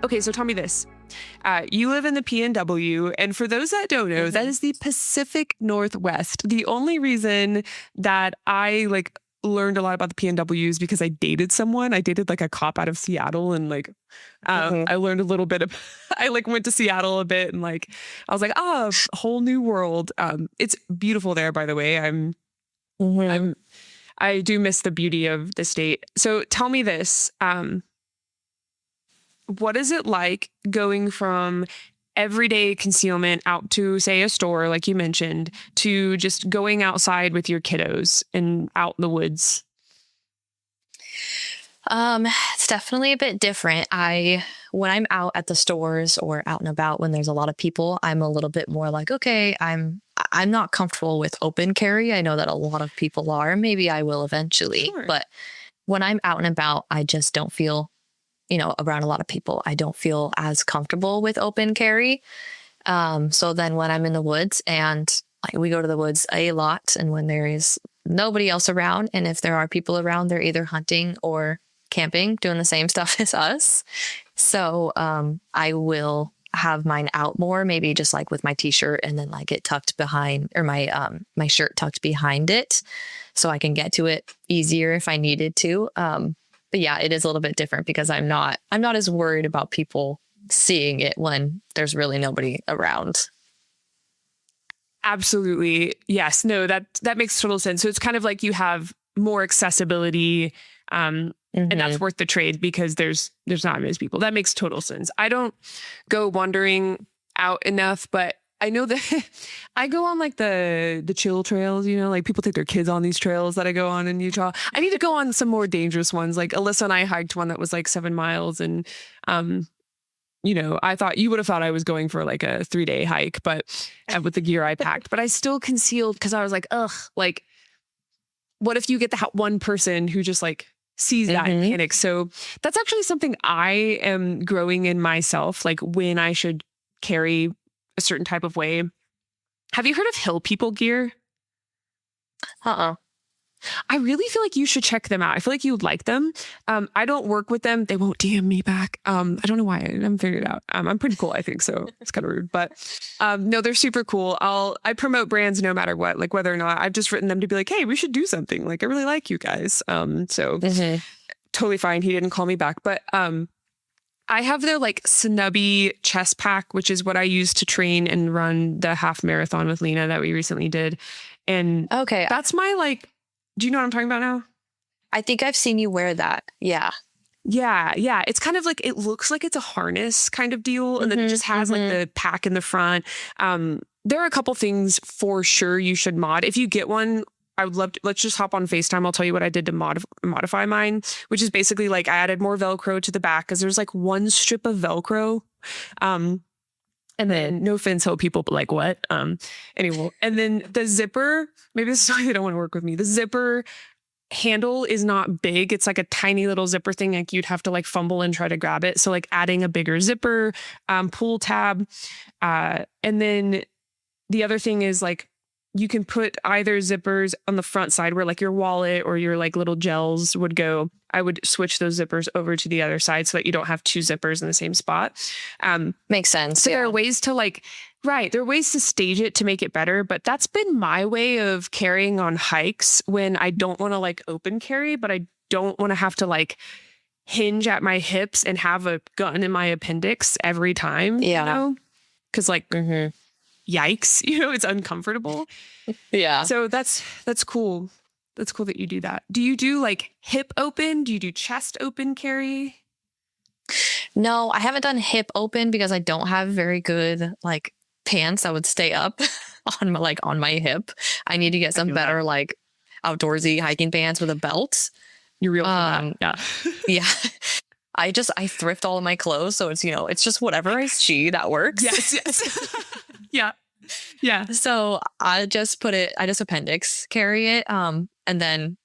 Okay, so tell me this. You live in the PNW, and for those that don't know, that is the Pacific Northwest. The only reason that I learned a lot about the PNW is because I dated someone. I dated a cop out of Seattle, and I learned a little bit of, I went to Seattle a bit, and I was like, a whole new world. It's beautiful there, by the way. I do miss the beauty of the state. So tell me this, what is it like going from everyday concealment out to, say, a store, like you mentioned, to just going outside with your kiddos and out in the woods? It's definitely a bit different. When I'm out at the stores or out and about when there's a lot of people, I'm a little bit more like, okay, I'm not comfortable with open carry. I know that a lot of people are. Maybe I will eventually. Sure. But when I'm out and about, I just don't feel, around a lot of people, I don't feel as comfortable with open carry. So then when I'm in the woods, and we go to the woods a lot, and when there is nobody else around, and if there are people around, they're either hunting or camping, doing the same stuff as us. So I will have mine out more, maybe just like with my t-shirt and then like it tucked behind, or my shirt tucked behind it, so I can get to it easier if I needed to. But yeah, it is a little bit different because I'm not as worried about people seeing it when there's really nobody around. Absolutely. Yes. No, that makes total sense. So it's kind of like you have more accessibility, and that's worth the trade because there's not many people. That makes total sense. I don't go wandering out enough, but I know that I go on like the chill trails, like people take their kids on these trails that I go on in Utah. I need to go on some more dangerous ones. Like Alyssa and I hiked one that was like 7 miles, and I thought you would have thought I was going for like a 3-day hike, but with the gear I packed, but I still concealed because I was like, ugh, like, what if you get that one person who just like sees that and panics? So that's actually something I am growing in myself, like when I should carry a certain type of way. Have you heard of Hill People gear? I really feel like you should check them out. I feel like you would like them. I don't work with them. They won't DM me back. I don't know why. I haven't figured it out. I'm pretty cool, I think. So it's kind of rude, but no, they're super cool. I promote brands no matter what, like whether or not. I've just written them to be like, hey, we should do something. Like I really like you guys. So totally fine. He didn't call me back, but I have their like Snubby chest pack, which is what I use to train and run the half marathon with Lena that we recently did. And Okay. that's my like, do you know what I'm talking about now? I think I've seen you wear that. Yeah. Yeah. It's kind of like, it looks like it's a harness kind of deal. And then it just has like the pack in the front. There are a couple things for sure you should mod. If you get one, I would love to, let's just hop on FaceTime. I'll tell you what I did to modify mine, which is basically like I added more Velcro to the back because there's like one strip of Velcro. And then no offense, Hill People, but like what? Anyway, and then the zipper, maybe this is why they don't want to work with me. The zipper handle is not big. It's like a tiny little zipper thing. Like you'd have to like fumble and try to grab it. So like adding a bigger zipper, pull tab. And then the other thing is like, you can put either zippers on the front side where like your wallet or your like little gels would go. I would switch those zippers over to the other side so that you don't have two zippers in the same spot. Makes sense. So there are ways to like, right. There are ways to stage it to make it better, but that's been my way of carrying on hikes when I don't want to like open carry, but I don't want to have to like hinge at my hips and have a gun in my appendix every time. Yeah. Cause like, yikes, it's uncomfortable. Yeah. So that's cool. That's cool that you do that. Do you do like hip open? Do you do chest open carry? No, I haven't done hip open because I don't have very good like pants that would stay up on my hip. I need to get some better like outdoorsy hiking pants with a belt. You're real for that. Yeah. Yeah. I thrift all of my clothes, so it's it's just whatever I see that works. Yes. Yeah. So I just appendix carry it, and then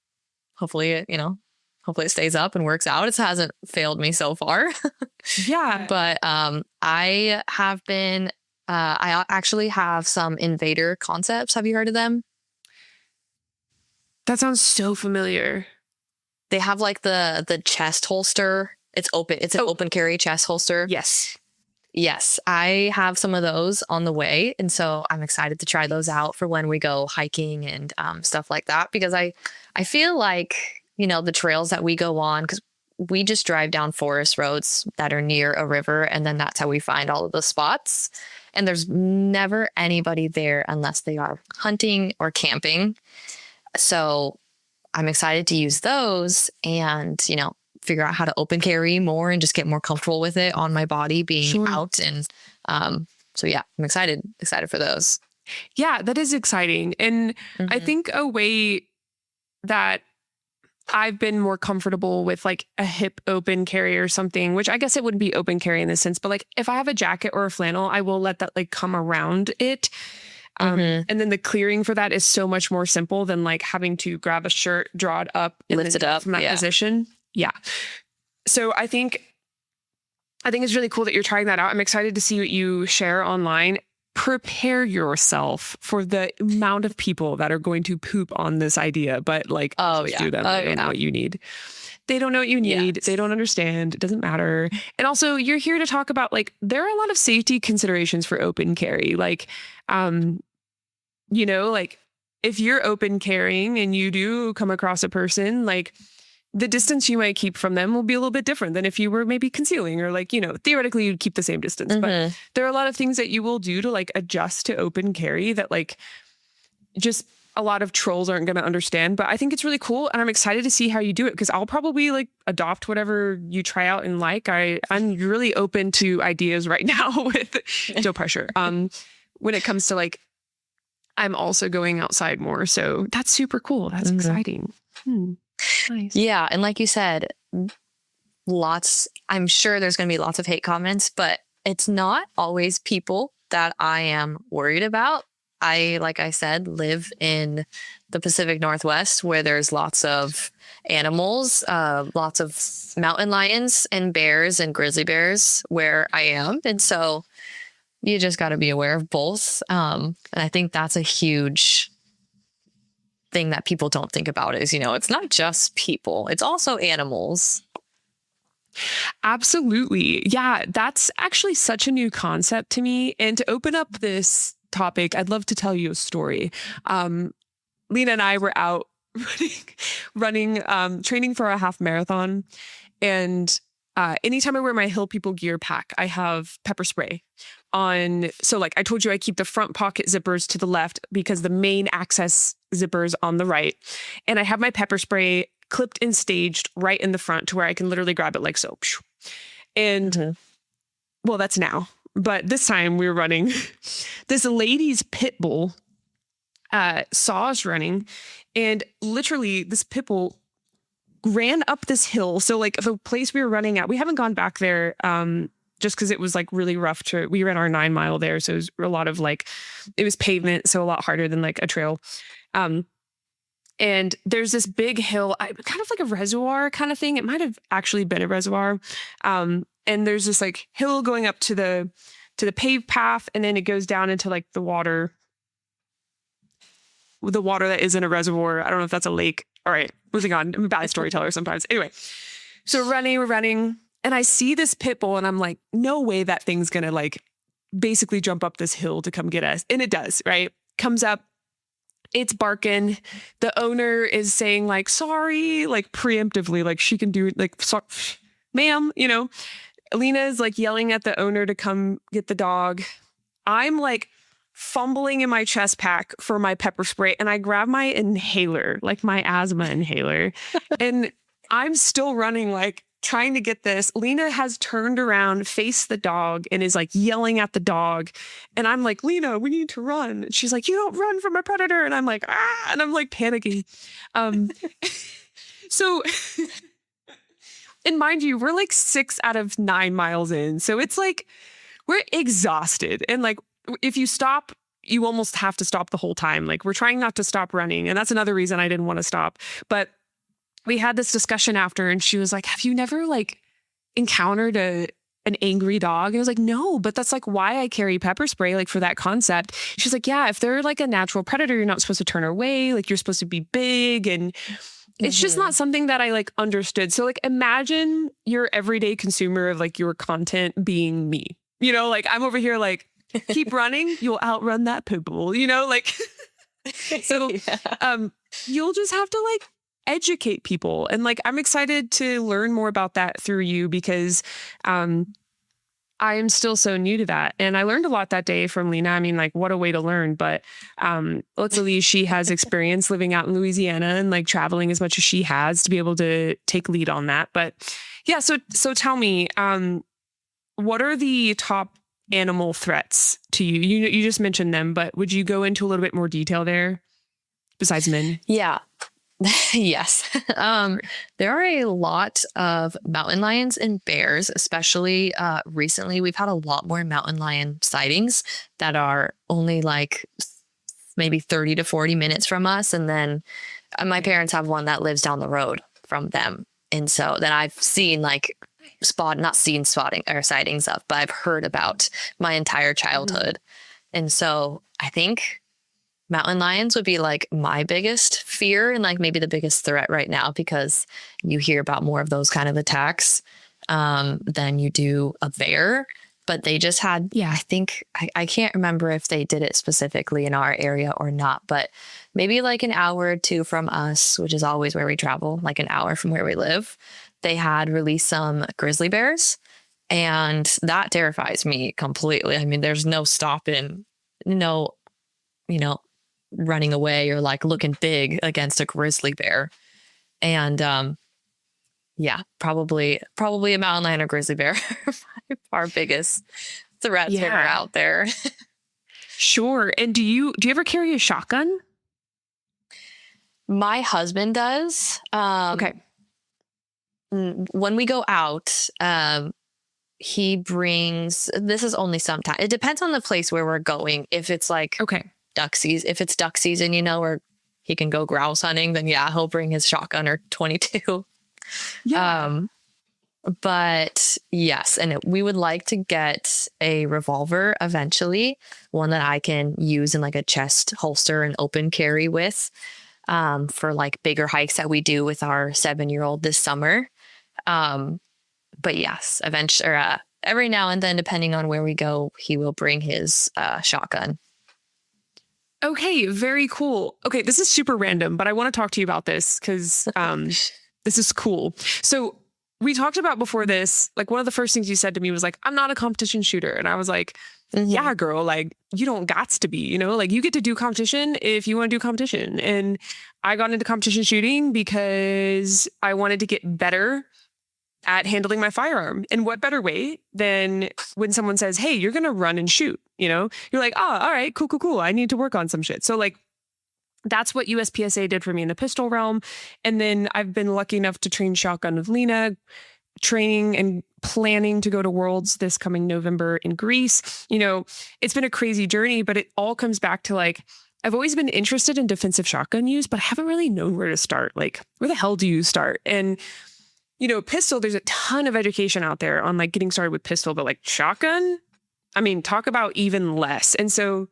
hopefully it stays up and works out. It hasn't failed me so far. Yeah. But I have been. I actually have some Invader concepts. Have you heard of them? That sounds so familiar. They have like the chest holster. It's open. It's an open carry chest holster. Yes, I have some of those on the way. And so I'm excited to try those out for when we go hiking and stuff like that, because I feel like, the trails that we go on, because we just drive down forest roads that are near a river. And then that's how we find all of the spots. And there's never anybody there unless they are hunting or camping. So I'm excited to use those and, figure out how to open carry more and just get more comfortable with it on my body being out. And so, yeah, I'm excited for those. Yeah, that is exciting. And I think a way that I've been more comfortable with like a hip open carry or something, which I guess it wouldn't be open carry in this sense, but like if I have a jacket or a flannel, I will let that like come around it. And then the clearing for that is so much more simple than like having to grab a shirt, draw it up, and lift it up from that position. Yeah. So I think it's really cool that you're trying that out. I'm excited to see what you share online. Prepare yourself for the amount of people that are going to poop on this idea, but like, do them. I don't know what you need. They don't know what you need. Yes. They don't understand. It doesn't matter. And also, you're here to talk about, like, there are a lot of safety considerations for open carry. Like, like, if you're open carrying and you do come across a person, like, the distance you might keep from them will be a little bit different than if you were maybe concealing, or, like, theoretically you'd keep the same distance. But there are a lot of things that you will do to, like, adjust to open carry that, like, just a lot of trolls aren't going to understand. But I think it's really cool, and I'm excited to see how you do it, because I'll probably, like, adopt whatever you try out and like. I'm really open to ideas right now with no pressure. When it comes to, like, I'm also going outside more. So that's super cool. That's exciting. Nice. Yeah. And like you said, I'm sure there's going to be lots of hate comments, but it's not always people that I am worried about. Like I said, live in the Pacific Northwest, where there's lots of animals, lots of mountain lions and bears and grizzly bears where I am. And so you just got to be aware of both. And I think that's a huge thing that people don't think about is, it's not just people, it's also animals. Absolutely. Yeah, that's actually such a new concept to me. And to open up this topic, I'd love to tell you a story. Lena and I were out running, training for a half marathon. And anytime I wear my Hill People gear pack, I have pepper spray on. So, like I told you, I keep the front pocket zippers to the left because the main access zippers on the right. And I have my pepper spray clipped and staged right in the front to where I can literally grab it like so. And well, that's now. But this time we were running. This lady's pit bull saw us running, and literally this pit bull ran up this hill. So, like, the place we were running at, we haven't gone back there just because it was, like, really rough we ran our 9 mile there. So it was a lot of, like, it was pavement, so a lot harder than, like, a trail. And there's this big hill, kind of like a reservoir kind of thing. It might have actually been a reservoir. And there's this, like, hill going up to the paved path, and then it goes down into, like, the water that is in a reservoir. I don't know if that's a lake. All right, moving on. I'm a bad storyteller sometimes. Anyway, so we're running, and I see this pit bull, and I'm like, no way that thing's gonna, like, basically jump up this hill to come get us. And it does, right? Comes up, it's barking. The owner is saying, like, sorry, like, preemptively, like, she can do it, like, ma'am, Alina is, like, yelling at the owner to come get the dog. I'm, like, fumbling in my chest pack for my pepper spray, and I grab my inhaler, like my asthma inhaler, and I'm still running, like, trying to get this. Lena has turned around, faced the dog, and is, like, yelling at the dog. And I'm like, Lena, we need to run. And she's like, you don't run from a predator. And I'm like, ah, and I'm, like, panicking. So, and mind you, we're, like, 6 out of 9 miles in. So it's like, we're exhausted. And, like, if you stop, you almost have to stop the whole time. Like, we're trying not to stop running. And that's another reason I didn't want to stop. But we had this discussion after, and she was like, have you never, like, encountered an angry dog? And I was like, no, but that's, like, why I carry pepper spray, like, for that concept. She's like, yeah, if they're, like, a natural predator, you're not supposed to turn away. Like, you're supposed to be big. And it's just not something that I, like, understood. So, like, imagine your everyday consumer of, like, your content being me. Like, I'm over here, like, keep running, you'll outrun that pit bull, like. So you'll just have to, like, educate people. And, like, I'm excited to learn more about that through you, because I am still so new to that. And I learned a lot that day from Lena. I mean, like, what a way to learn. But luckily she has experience living out in Louisiana and, like, traveling as much as she has to be able to take lead on that. But yeah, so tell me, what are the top animal threats to you? You just mentioned them, but would you go into a little bit more detail there besides men? Yeah. Yes. There are a lot of mountain lions and bears, especially recently. We've had a lot more mountain lion sightings that are only, like, maybe 30 to 40 minutes from us. And then my parents have one that lives down the road from them. And so then I've seen, like, not seen spotting or sightings of, but I've heard about my entire childhood. And so I think mountain lions would be like my biggest fear and like maybe the biggest threat right now, because you hear about more of those kind of attacks than you do a bear. But they just had, Yeah. I think, I can't remember if they did it specifically in our area or not, but maybe like an hour or two from us, which is always where we travel, like an hour from where we live, they had released some grizzly bears. And that terrifies me completely. I mean, there's no stopping, no, you know, running away or like looking big against a grizzly bear. And yeah, probably a mountain lion or grizzly bear are our biggest threats when we're Yeah. out there. Sure. And do you ever carry a shotgun? My husband does. Okay. When we go out, he brings, this is only sometimes, it depends on the place where we're going. If it's like Okay. if it's duck season, or he can go grouse hunting, then yeah, he'll bring his shotgun or 22. Yeah. But yes, and we would like to get a revolver eventually, one that I can use in like a chest holster and open carry with, for like bigger hikes that we do with our 7-year-old this summer. But yes, eventually, every now and then, depending on where we go, he will bring his shotgun. Okay, very cool. Okay, this is super random, but I want to talk to you about this because this is cool. So we talked about before this, like one of the first things you said to me was like, I'm not a competition shooter. And I was like, yeah, girl, like you don't gots to be, like you get to do competition if you want to do competition. And I got into competition shooting because I wanted to get better at handling my firearm. And what better way than when someone says, hey, you're going to run and shoot, you're like, oh, all right, cool. I need to work on some shit. So like, that's what USPSA did for me in the pistol realm. And then I've been lucky enough to train shotgun with Lena, training and planning to go to Worlds this coming November in Greece. It's been a crazy journey, but it all comes back to like, I've always been interested in defensive shotgun use, but I haven't really known where to start. Like, where the hell do you start? And pistol, there's a ton of education out there on like getting started with pistol, but like shotgun, I mean, talk about even less. And so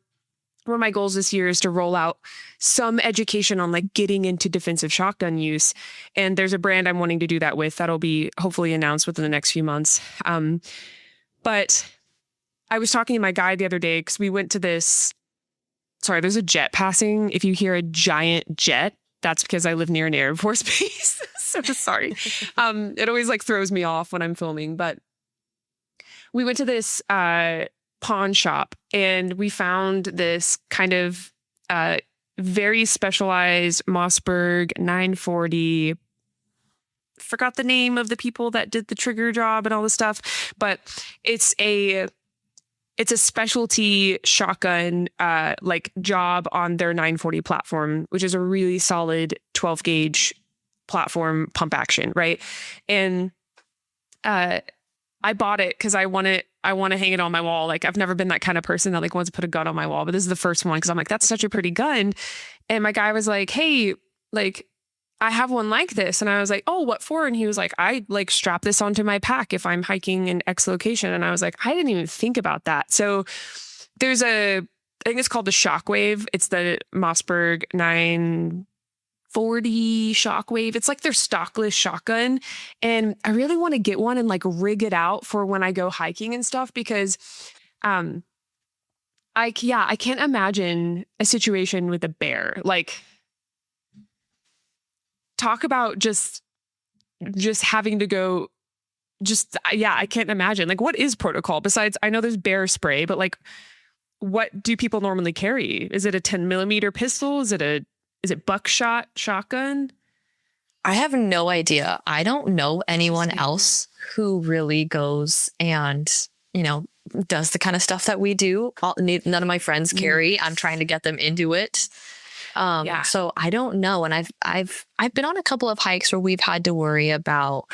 one of my goals this year is to roll out some education on like getting into defensive shotgun use. And there's a brand I'm wanting to do that with that'll be hopefully announced within the next few months. But I was talking to my guide the other day because we went to there's a jet passing. If you hear a giant jet, that's because I live near an Air Force base. So sorry. It always like throws me off when I'm filming, but we went to this pawn shop and we found this kind of very specialized Mossberg 940. Forgot the name of the people that did the trigger job and all this stuff, but it's a specialty shotgun like job on their 940 platform, which is a really solid 12 gauge platform pump action, right? And I bought it because I want to hang it on my wall. Like I've never been that kind of person that like wants to put a gun on my wall, but this is the first one because I'm like, that's such a pretty gun. And my guy was like, hey, like I have one like this. And I was like, oh, what for? And he was like, I like strap this onto my pack if I'm hiking in X location. And I was like, I didn't even think about that. So there's I think it's called the Shockwave. It's the Mossberg 940 Shockwave. It's like their stockless shotgun. And I really want to get one and like rig it out for when I go hiking and stuff because I can't imagine a situation with a bear. Like talk about just having to go I can't imagine. Like what is protocol besides I know there's bear spray, but like what do people normally carry? Is it a 10 millimeter pistol? Is it buckshot shotgun? I have no idea. I don't know anyone else who really goes and, does the kind of stuff that we do. None of my friends carry. I'm trying to get them into it. So I don't know. And I've been on a couple of hikes where we've had to worry about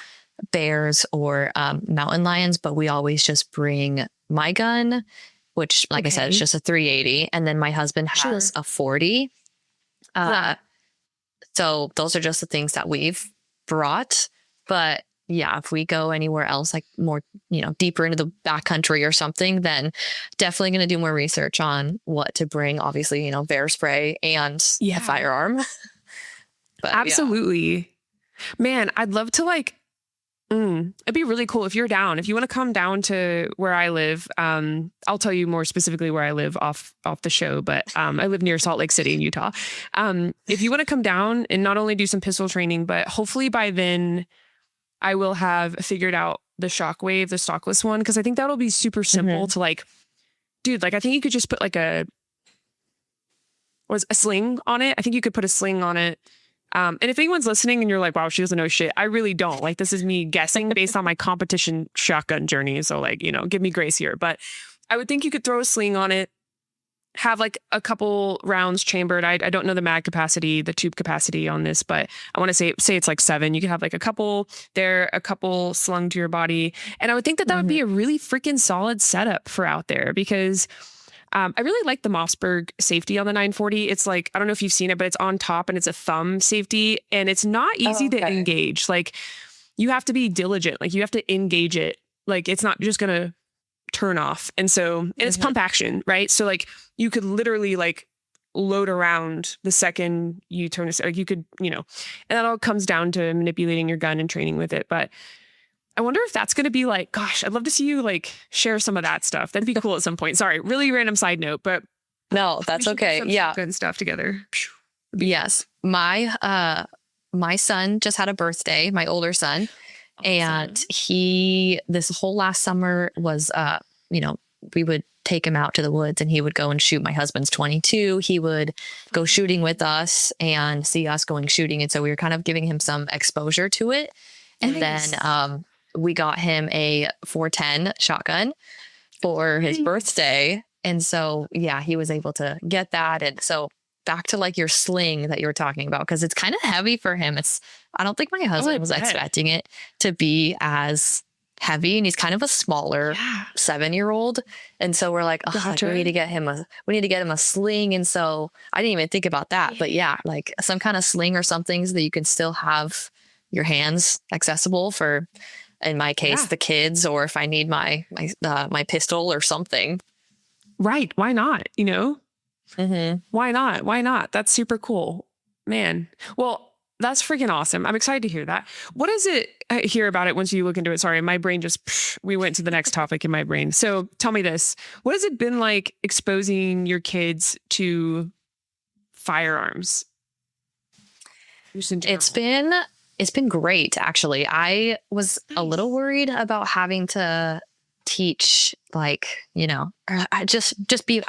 bears or mountain lions, but we always just bring my gun, which like I said, it's just a 380. And then my husband has a 40. So those are just the things that we've brought. But yeah, if we go anywhere else, like more, deeper into the backcountry or something, then definitely going to do more research on what to bring. Obviously, bear spray and a Yeah, firearm. But yeah. absolutely. Man, I'd love to it'd be really cool if you're down. If you want to come down to where I live, I'll tell you more specifically where I live off the show. But I live near Salt Lake City in Utah. If you want to come down and not only do some pistol training, but hopefully by then I will have figured out the Shockwave, the stockless one, because I think that'll be super simple to dude. Like I think you could just put like a sling on it. I think you could put a sling on it. And if anyone's listening and you're like, wow, she doesn't know shit, I really don't. Like, this is me guessing based on my competition shotgun journey. So give me grace here. But I would think you could throw a sling on it, have like a couple rounds chambered. I don't know the mag capacity, the tube capacity on this, but I want to say it's like 7. You could have like a couple there, a couple slung to your body. And I would think that would be a really freaking solid setup for out there because I really like the Mossberg safety on the 940. It's like, I don't know if you've seen it, but it's on top and it's a thumb safety and it's not easy to engage. Like you have to be diligent. Like you have to engage it. Like it's not just going to turn off. And it's pump action, right? So like you could literally like load around the second you turn it. Like you could, and that all comes down to manipulating your gun and training with it. But I wonder if that's going to be like, gosh, I'd love to see you like share some of that stuff. That'd be cool at some point. Sorry, really random side note, but no, that's okay. Yeah. Good stuff together. Yes. My son just had a birthday, my older son. Awesome. And this whole last summer was, we would take him out to the woods and he would go and shoot. My husband's 22. He would go shooting with us and see us going shooting. And so we were kind of giving him some exposure to it. And then, we got him a 410 shotgun for his birthday. And so, yeah, he was able to get that. And so back to like your sling that you were talking about, because it's kind of heavy for him. I don't think my husband was expecting it to be as heavy. And he's kind of a smaller 7-year-old. And so we're like, like, we need to get him a sling. And so I didn't even think about that. But yeah, like some kind of sling or something so that you can still have your hands accessible for, in my case, the kids, or if I need my pistol or something. Right. Why not? Why not? Why not? That's super cool, man. Well, that's freaking awesome. I'm excited to hear that. What is it hear about it once you look into it? Sorry, my brain we went to the next topic in my brain. So tell me this, what has it been like exposing your kids to firearms? It's been great, actually. I was a little worried about having to teach, like, I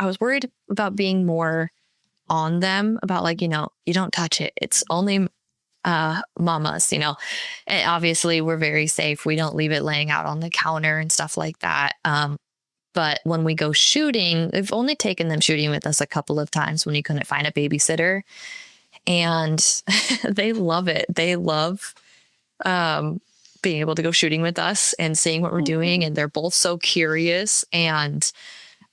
was worried about being more on them about like, you don't touch it. It's only mamas, and obviously we're very safe. We don't leave it laying out on the counter and stuff like that. But when we go shooting, we've only taken them shooting with us a couple of times when you couldn't find a babysitter. And they love it. They love being able to go shooting with us and seeing what we're doing. And they're both so curious. And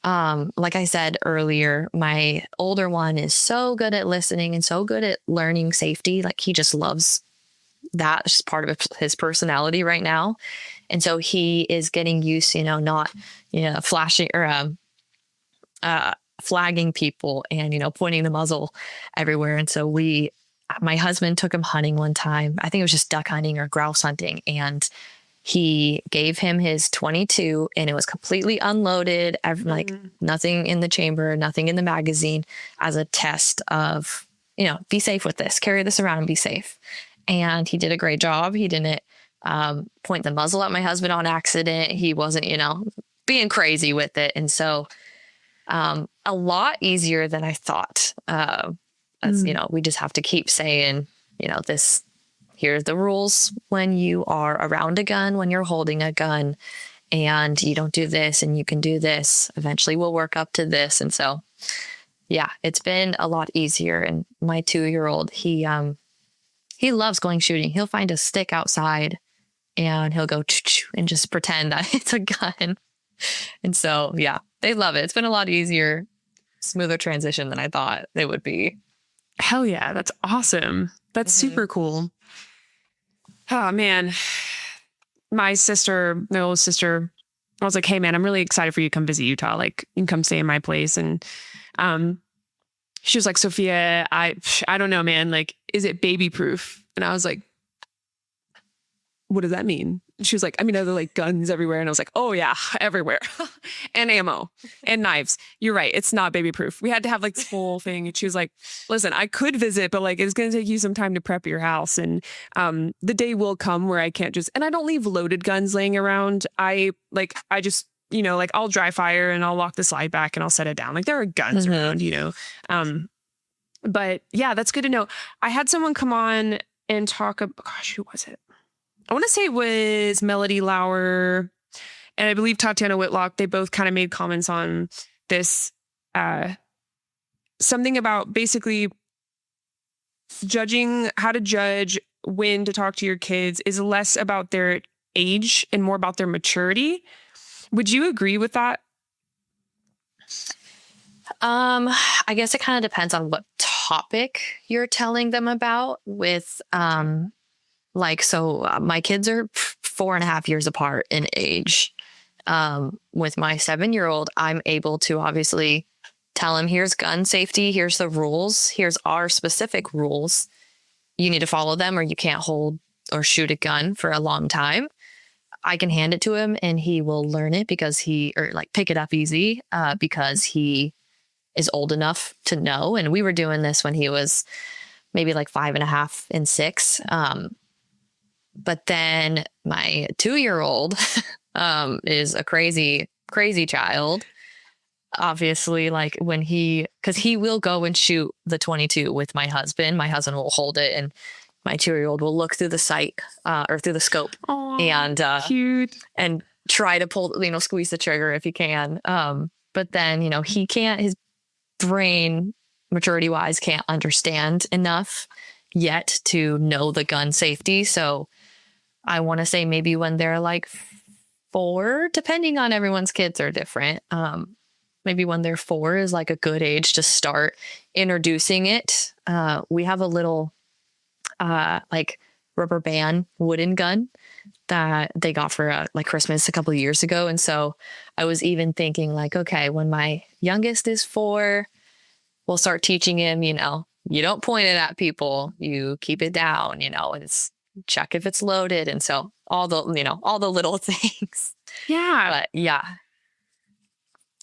like I said earlier, my older one is so good at listening and so good at learning safety. Like he just loves that. It's just part of his personality right now. And so he is getting used to, not, flashing or flagging people and, pointing the muzzle everywhere. And so my husband took him hunting one time. I think it was just duck hunting or grouse hunting. And he gave him his 22 and it was completely unloaded. Like nothing in the chamber, nothing in the magazine, as a test of, be safe with this, carry this around and be safe. And he did a great job. He didn't point the muzzle at my husband on accident. He wasn't, being crazy with it. And so a lot easier than I thought. As we just have to keep saying, here's the rules when you are around a gun, when you're holding a gun, and you don't do this and you can do this. Eventually we'll work up to this. And so, yeah, it's been a lot easier. And my 2-year-old, he loves going shooting. He'll find a stick outside and he'll go and just pretend that it's a gun. And so, yeah, they love it. It's been a lot easier, smoother transition than I thought it would be. Hell yeah. That's awesome. That's super cool. Oh man. my little sister, I was like, hey man, I'm really excited for you to come visit Utah. Like you can come stay in my place. And, she was like, Sophia, I don't know, man. Like, is it baby proof? And I was like, what does that mean? She was like, I mean, are there like guns everywhere? And I was like, oh yeah, everywhere. And ammo and knives. You're right. It's not baby proof. We had to have like this whole thing. And she was like, listen, I could visit, but like, it's going to take you some time to prep your house. And the day will come where I can't and I don't leave loaded guns laying around. I just, like I'll dry fire and I'll lock the slide back and I'll set it down. Like there are guns around, but yeah, that's good to know. I had someone come on and talk about, gosh, who was it? I want to say it was Melody Lauer and I believe Tatiana Whitlock. They both kind of made comments on this, something about basically how to judge when to talk to your kids is less about their age and more about their maturity. Would you agree with that? I guess it kind of depends on what topic you're telling them about with, my kids are 4.5 years apart in age. With my 7-year-old, I'm able to obviously tell him, here's gun safety. Here's the rules. Here's our specific rules. You need to follow them or you can't hold or shoot a gun for a long time. I can hand it to him and he will learn it pick it up easy, because he is old enough to know. And we were doing this when he was maybe like 5.5 and 6. But then my 2-year-old is a crazy, crazy child. Obviously, like because he will go and shoot the 22 with my husband. My husband will hold it and my 2-year-old will look through the sight or through the scope. Aww, and cute. And try to pull, squeeze the trigger if he can. But then, he can't, his brain maturity wise can't understand enough yet to know the gun safety. So I want to say maybe when they're like 4, depending on everyone's kids are different. Maybe when they're 4 is like a good age to start introducing it. We have a little rubber band wooden gun that they got for Christmas a couple of years ago. And so I was even thinking like, okay, when my youngest is 4, we'll start teaching him, you don't point it at people, you keep it down, and it's check if it's loaded. And so all the little things. Yeah. But yeah.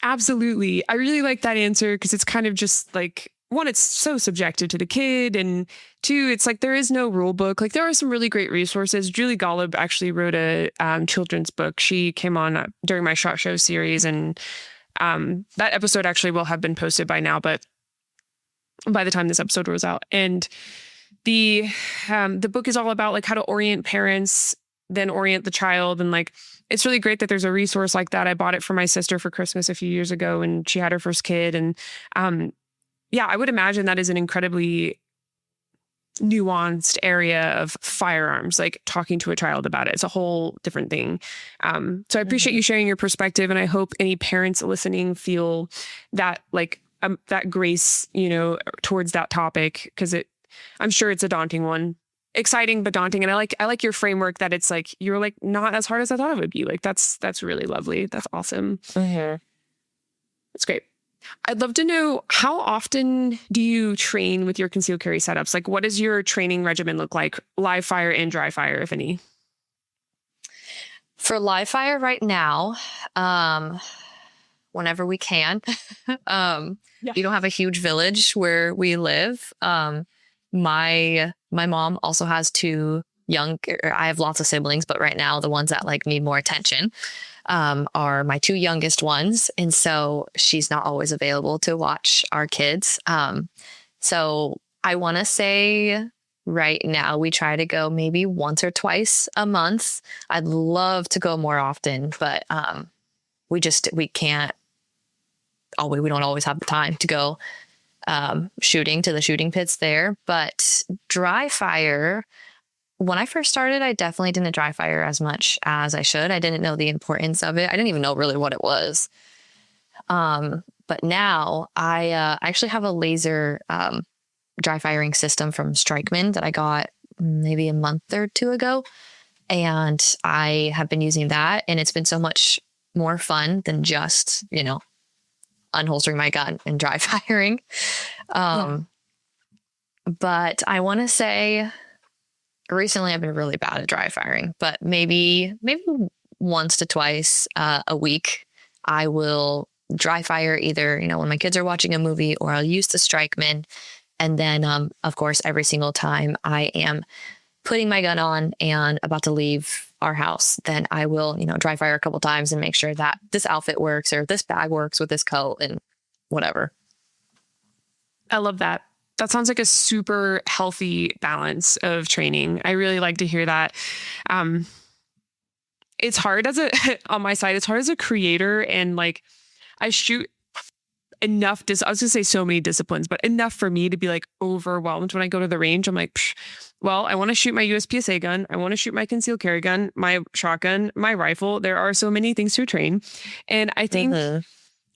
Absolutely. I really like that answer because it's kind of just like, one, it's so subjective to the kid. And 2, it's like there is no rule book. Like there are some really great resources. Julie Golub actually wrote a children's book. She came on during my Shot Show series. And that episode actually will have been posted by now, but by the time this episode rolls out. And the book is all about like how to orient parents, then orient the child. And like, it's really great that there's a resource like that. I bought it for my sister for Christmas a few years ago and she had her first kid. And yeah, I would imagine that is an incredibly nuanced area of firearms, like talking to a child about it. It's a whole different thing. So I appreciate you sharing your perspective. And I hope any parents listening feel that like that grace, towards that topic, because I'm sure it's a daunting one. Exciting but daunting, and I like your framework that it's like you're like not as hard as I thought it would be. Like that's really lovely. That's awesome. Mm-hmm. That's great. I'd love to know, how often do you train with your concealed carry setups? Like, what does your training regimen look like, live fire and dry fire, if any? For live fire right now, whenever we can. We don't have a huge village where we live. My mom also has 2 I have lots of siblings, but right now the ones that like need more attention are my 2 youngest ones. And so she's not always available to watch our kids. So I want to say right now we try to go maybe once or twice a month. I'd love to go more often, but we can't we don't always have the time to go shooting to the shooting pits there. But dry fire, when I first started, I definitely didn't dry fire as much as I should. I didn't know the importance of it. I didn't even know really what it was. But now I actually have a laser dry firing system from Strikeman that I got maybe a month or 2 ago. And I have been using that, and it's been so much more fun than just, unholstering my gun and dry firing. But I want to say recently I've been really bad at dry firing, but maybe once to twice a week, I will dry fire either, when my kids are watching a movie, or I'll use the Strikeman. And then, of course, every single time I am putting my gun on and about to leave our house, then I will, dry fire a couple times and make sure that this outfit works, or this bag works with this coat and whatever. I love that. That sounds like a super healthy balance of training. I really like to hear that. It's hard on my side, it's hard as a creator, and like I shoot enough, I was gonna say so many disciplines, but enough for me to be like overwhelmed when I go to the range. I'm like, well, I want to shoot my USPSA gun. I want to shoot my concealed carry gun, my shotgun, my rifle. There are so many things to train. And I think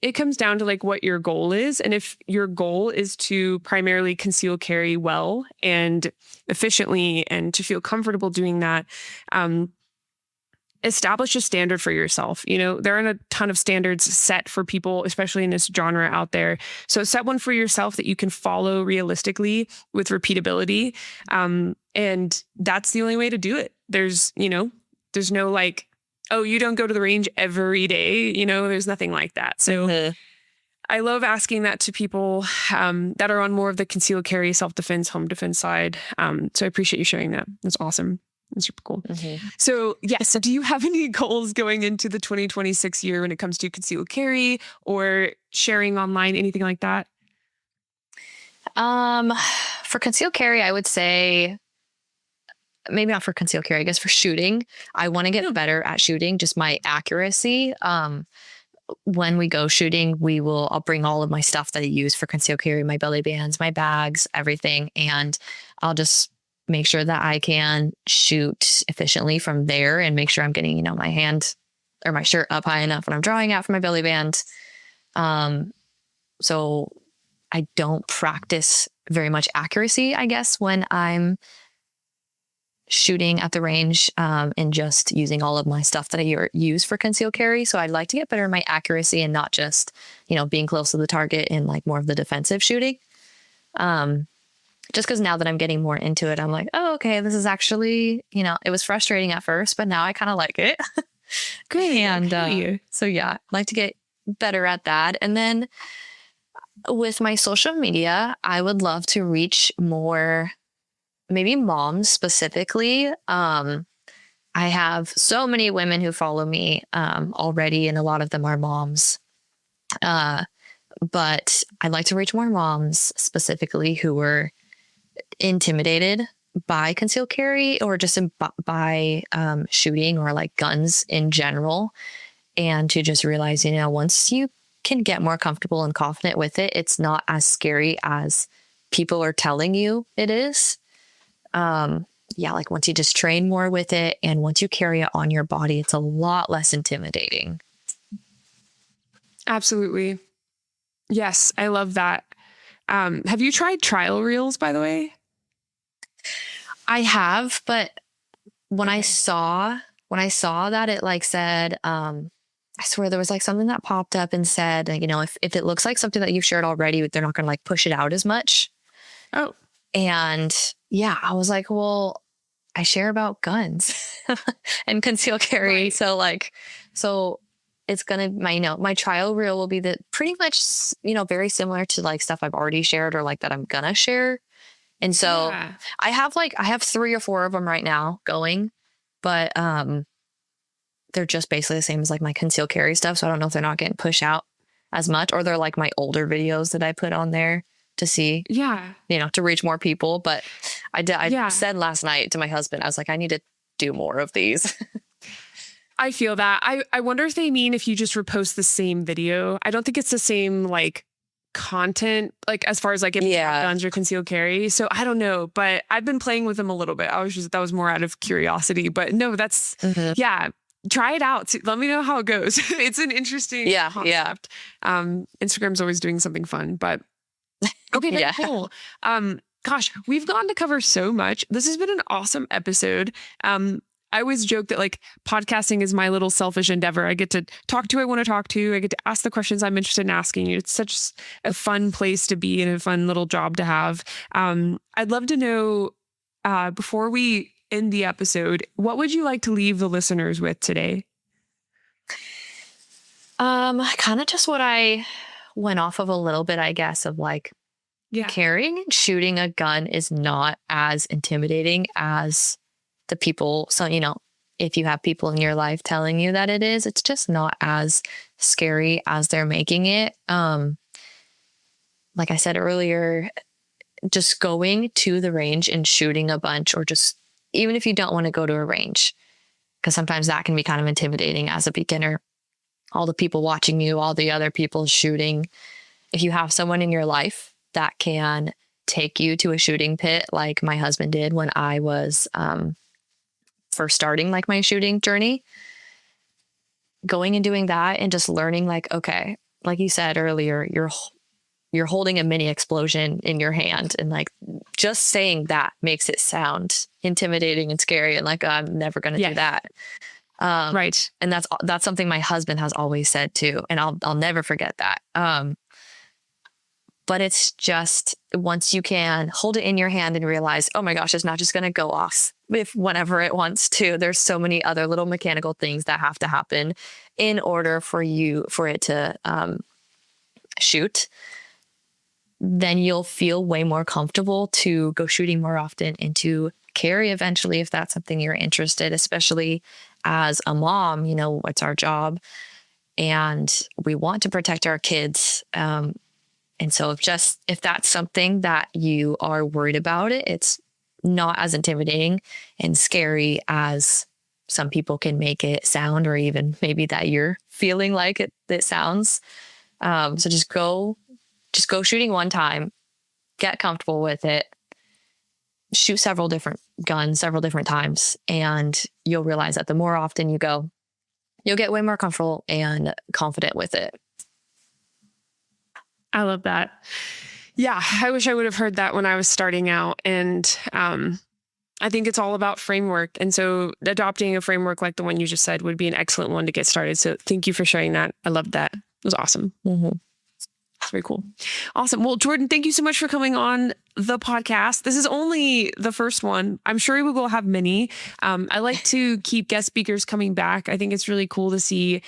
it comes down to like what your goal is. And if your goal is to primarily conceal carry well and efficiently and to feel comfortable doing that, establish a standard for yourself. There aren't a ton of standards set for people, especially in this genre out there. So set one for yourself that you can follow realistically with repeatability. And that's the only way to do it. There's no like, oh, you don't go to the range every day. There's nothing like that. So I love asking that to people that are on more of the concealed carry, self-defense, home defense side. So I appreciate you sharing that. That's awesome. That's super cool. So yes, do you have any goals going into the 2026 year when it comes to concealed carry or sharing online, anything like that? For concealed carry, I would say, maybe not for concealed carry, I guess for shooting, I want to get better at shooting, just my accuracy. When we go shooting, I'll bring all of my stuff that I use for concealed carry, my belly bands, my bags, everything. And I'll just make sure that I can shoot efficiently from there and make sure I'm getting, my hand or my shirt up high enough when I'm drawing out from my belly band. So I don't practice very much accuracy, I guess, when I'm shooting at the range, and just using all of my stuff that I use for concealed carry. So I'd like to get better in my accuracy and not just, being close to the target and like more of the defensive shooting. Just because now that I'm getting more into it, I'm like, oh, okay, this is actually, it was frustrating at first, but now I kind of like it. Great. And so yeah, I'd like to get better at that. And then with my social media, I would love to reach more, maybe moms specifically. I have so many women who follow me already, and a lot of them are moms. But I'd like to reach more moms specifically who were intimidated by concealed carry or just by shooting or like guns in general, and to just realize, once you can get more comfortable and confident with it, it's not as scary as people are telling you it is. Like once you just train more with it and once you carry it on your body, it's a lot less intimidating. Absolutely. Yes, I love that. Have you tried trial reels, by the way? I have, but when I saw that it like said, I swear there was like something that popped up and said, if it looks like something that you've shared already, they're not going to like push it out as much. Oh, and yeah, I was like, well, I share about guns and concealed carry. Right. So it's going to, my trial reel will be pretty much, very similar to like stuff I've already shared or like that I'm going to share. And so I have 3 or 4 of them right now going, but, they're just basically the same as like my concealed carry stuff. So I don't know if they're not getting pushed out as much, or they're like my older videos that I put on there to see, to reach more people. But I said last night to my husband, I was like, I need to do more of these. I feel that. I wonder if they mean if you just repost the same video. I don't think it's the same like content, like as far as like guns or concealed carry. So I don't know, but I've been playing with them a little bit. That was more out of curiosity, but no, that's, try it out. Let me know how it goes. It's an interesting concept. Instagram's always doing something fun, but okay, very cool. Gosh, we've gotten to cover so much. This has been an awesome episode. I always joke that like podcasting is my little selfish endeavor. I get to talk to who I want to talk to. I get to ask the questions I'm interested in asking. It's such a fun place to be and a fun little job to have. I'd love to know, before we end the episode, what would you like to leave the listeners with today? Kind of just what I went off of a little bit, I guess, of like carrying and shooting a gun is not as intimidating as the people. So, if you have people in your life telling you that it is, it's just not as scary as they're making it. Like I said earlier, just going to the range and shooting a bunch, or just even if you don't want to go to a range, because sometimes that can be kind of intimidating as a beginner. All the people watching you, all the other people shooting. If you have someone in your life that can take you to a shooting pit, like my husband did when I was first starting like my shooting journey, going and doing that and just learning, like, okay, like you said earlier, you're holding a mini explosion in your hand, and like just saying that makes it sound intimidating and scary, and like, I'm never going to do that. Right. And that's something my husband has always said too. And I'll never forget that. But it's just, once you can hold it in your hand and realize, oh my gosh, it's not just going to go off whenever it wants to. There's so many other little mechanical things that have to happen in order for it to shoot. Then you'll feel way more comfortable to go shooting more often and to carry eventually, if that's something you're interested, especially as a mom. It's our job and we want to protect our kids. And so if that's something that you are worried about, it's not as intimidating and scary as some people can make it sound, or even maybe that you're feeling like it sounds. So just go shooting one time, get comfortable with it, shoot several different guns several different times, and you'll realize that the more often you go, you'll get way more comfortable and confident with it. I love that. Yeah, I wish I would have heard that when I was starting out. And I think it's all about framework. And so adopting a framework like the one you just said would be an excellent one to get started. So thank you for sharing that. I loved that. It was awesome. Mm-hmm. That's very cool. Awesome. Well, Jordynn, thank you so much for coming on the podcast. This is only the first one. I'm sure we will have many. I like to keep guest speakers coming back. I think it's really cool to see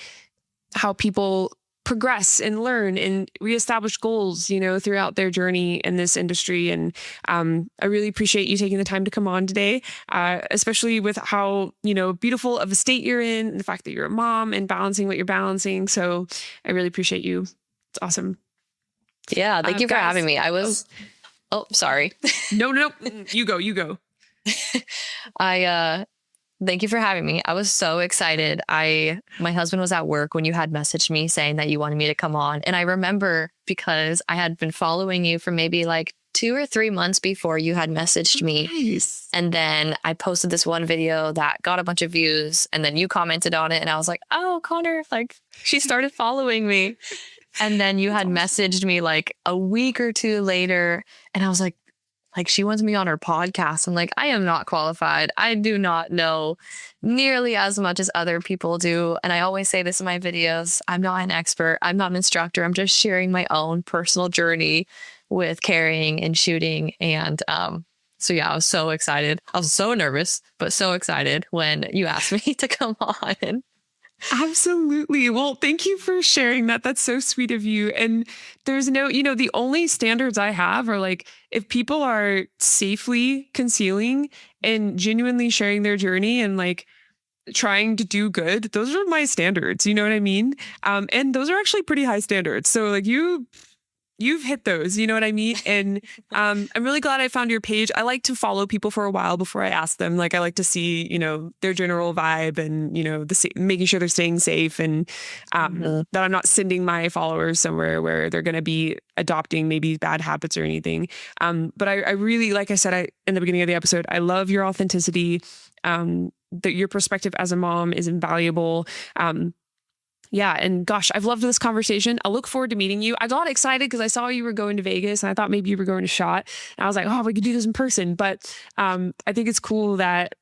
how people progress and learn and reestablish goals, throughout their journey in this industry. And I really appreciate you taking the time to come on today, especially with how, beautiful of a state you're in, and the fact that you're a mom and balancing what you're balancing. So I really appreciate you. It's awesome. Yeah. Thank you for having me. Sorry. No. You go. Thank you for having me. I was so excited. My husband was at work when you had messaged me saying that you wanted me to come on. And I remember because I had been following you for maybe like 2 or 3 months before you had messaged me. Nice. And then I posted this one video that got a bunch of views, and then you commented on it. And I was like, oh, Connor, like she started following me. And then you had messaged me like a week or 2 later. And I was like, she wants me on her podcast. I'm like, I am not qualified. I do not know nearly as much as other people do. And I always say this in my videos. I'm not an expert. I'm not an instructor. I'm just sharing my own personal journey with carrying and shooting. And so yeah, I was so excited. I was so nervous, but so excited when you asked me to come on. Absolutely. Well, thank you for sharing that. That's so sweet of you. And there's no, the only standards I have are like, if people are safely concealing and genuinely sharing their journey and like trying to do good, those are my standards. You know what I mean? And those are actually pretty high standards. So like you've hit those, you know what I mean? And I'm really glad I found your page. I like to follow people for a while before I ask them. Like I like to see, their general vibe and, making sure they're staying safe and that I'm not sending my followers somewhere where they're going to be adopting maybe bad habits or anything. But I really, like I said, in the beginning of the episode, I love your authenticity, that your perspective as a mom is invaluable. Yeah. And gosh, I've loved this conversation. I look forward to meeting you. I got excited because I saw you were going to Vegas and I thought maybe you were going to SHOT. And I was like, oh, we could do this in person. But I think it's cool that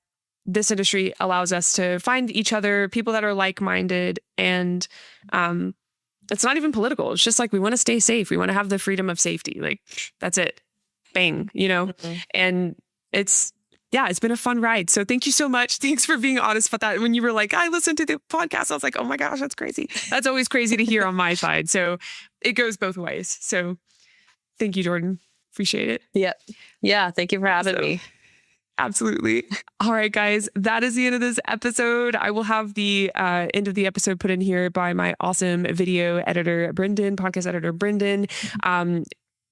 this industry allows us to find each other, people that are like-minded, and it's not even political. It's just like, we want to stay safe. We want to have the freedom of safety. Like, that's it. Bang, and it's been a fun ride. So thank you so much. Thanks for being honest about that. When you were like, I listened to the podcast, I was like, oh my gosh, that's crazy. That's always crazy to hear on my side. So it goes both ways. So thank you, Jordynn. Appreciate it. Yep. Yeah. Thank you for having me. Absolutely. All right, guys, that is the end of this episode. I will have the end of the episode put in here by my awesome video editor, Brendan, podcast editor, Brendan.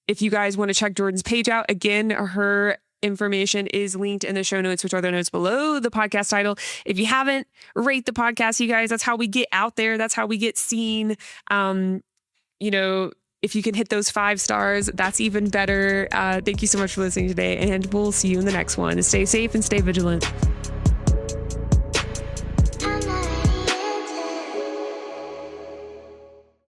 If you guys want to check Jordynn's page out, again, her information is linked in the show notes, which are the notes below the podcast title. If you haven't, rate the podcast, you guys. That's how we get out there. That's how we get seen. If you can hit those 5 stars, that's even better. Thank you so much for listening today, and we'll see you in the next one. Stay safe and stay vigilant.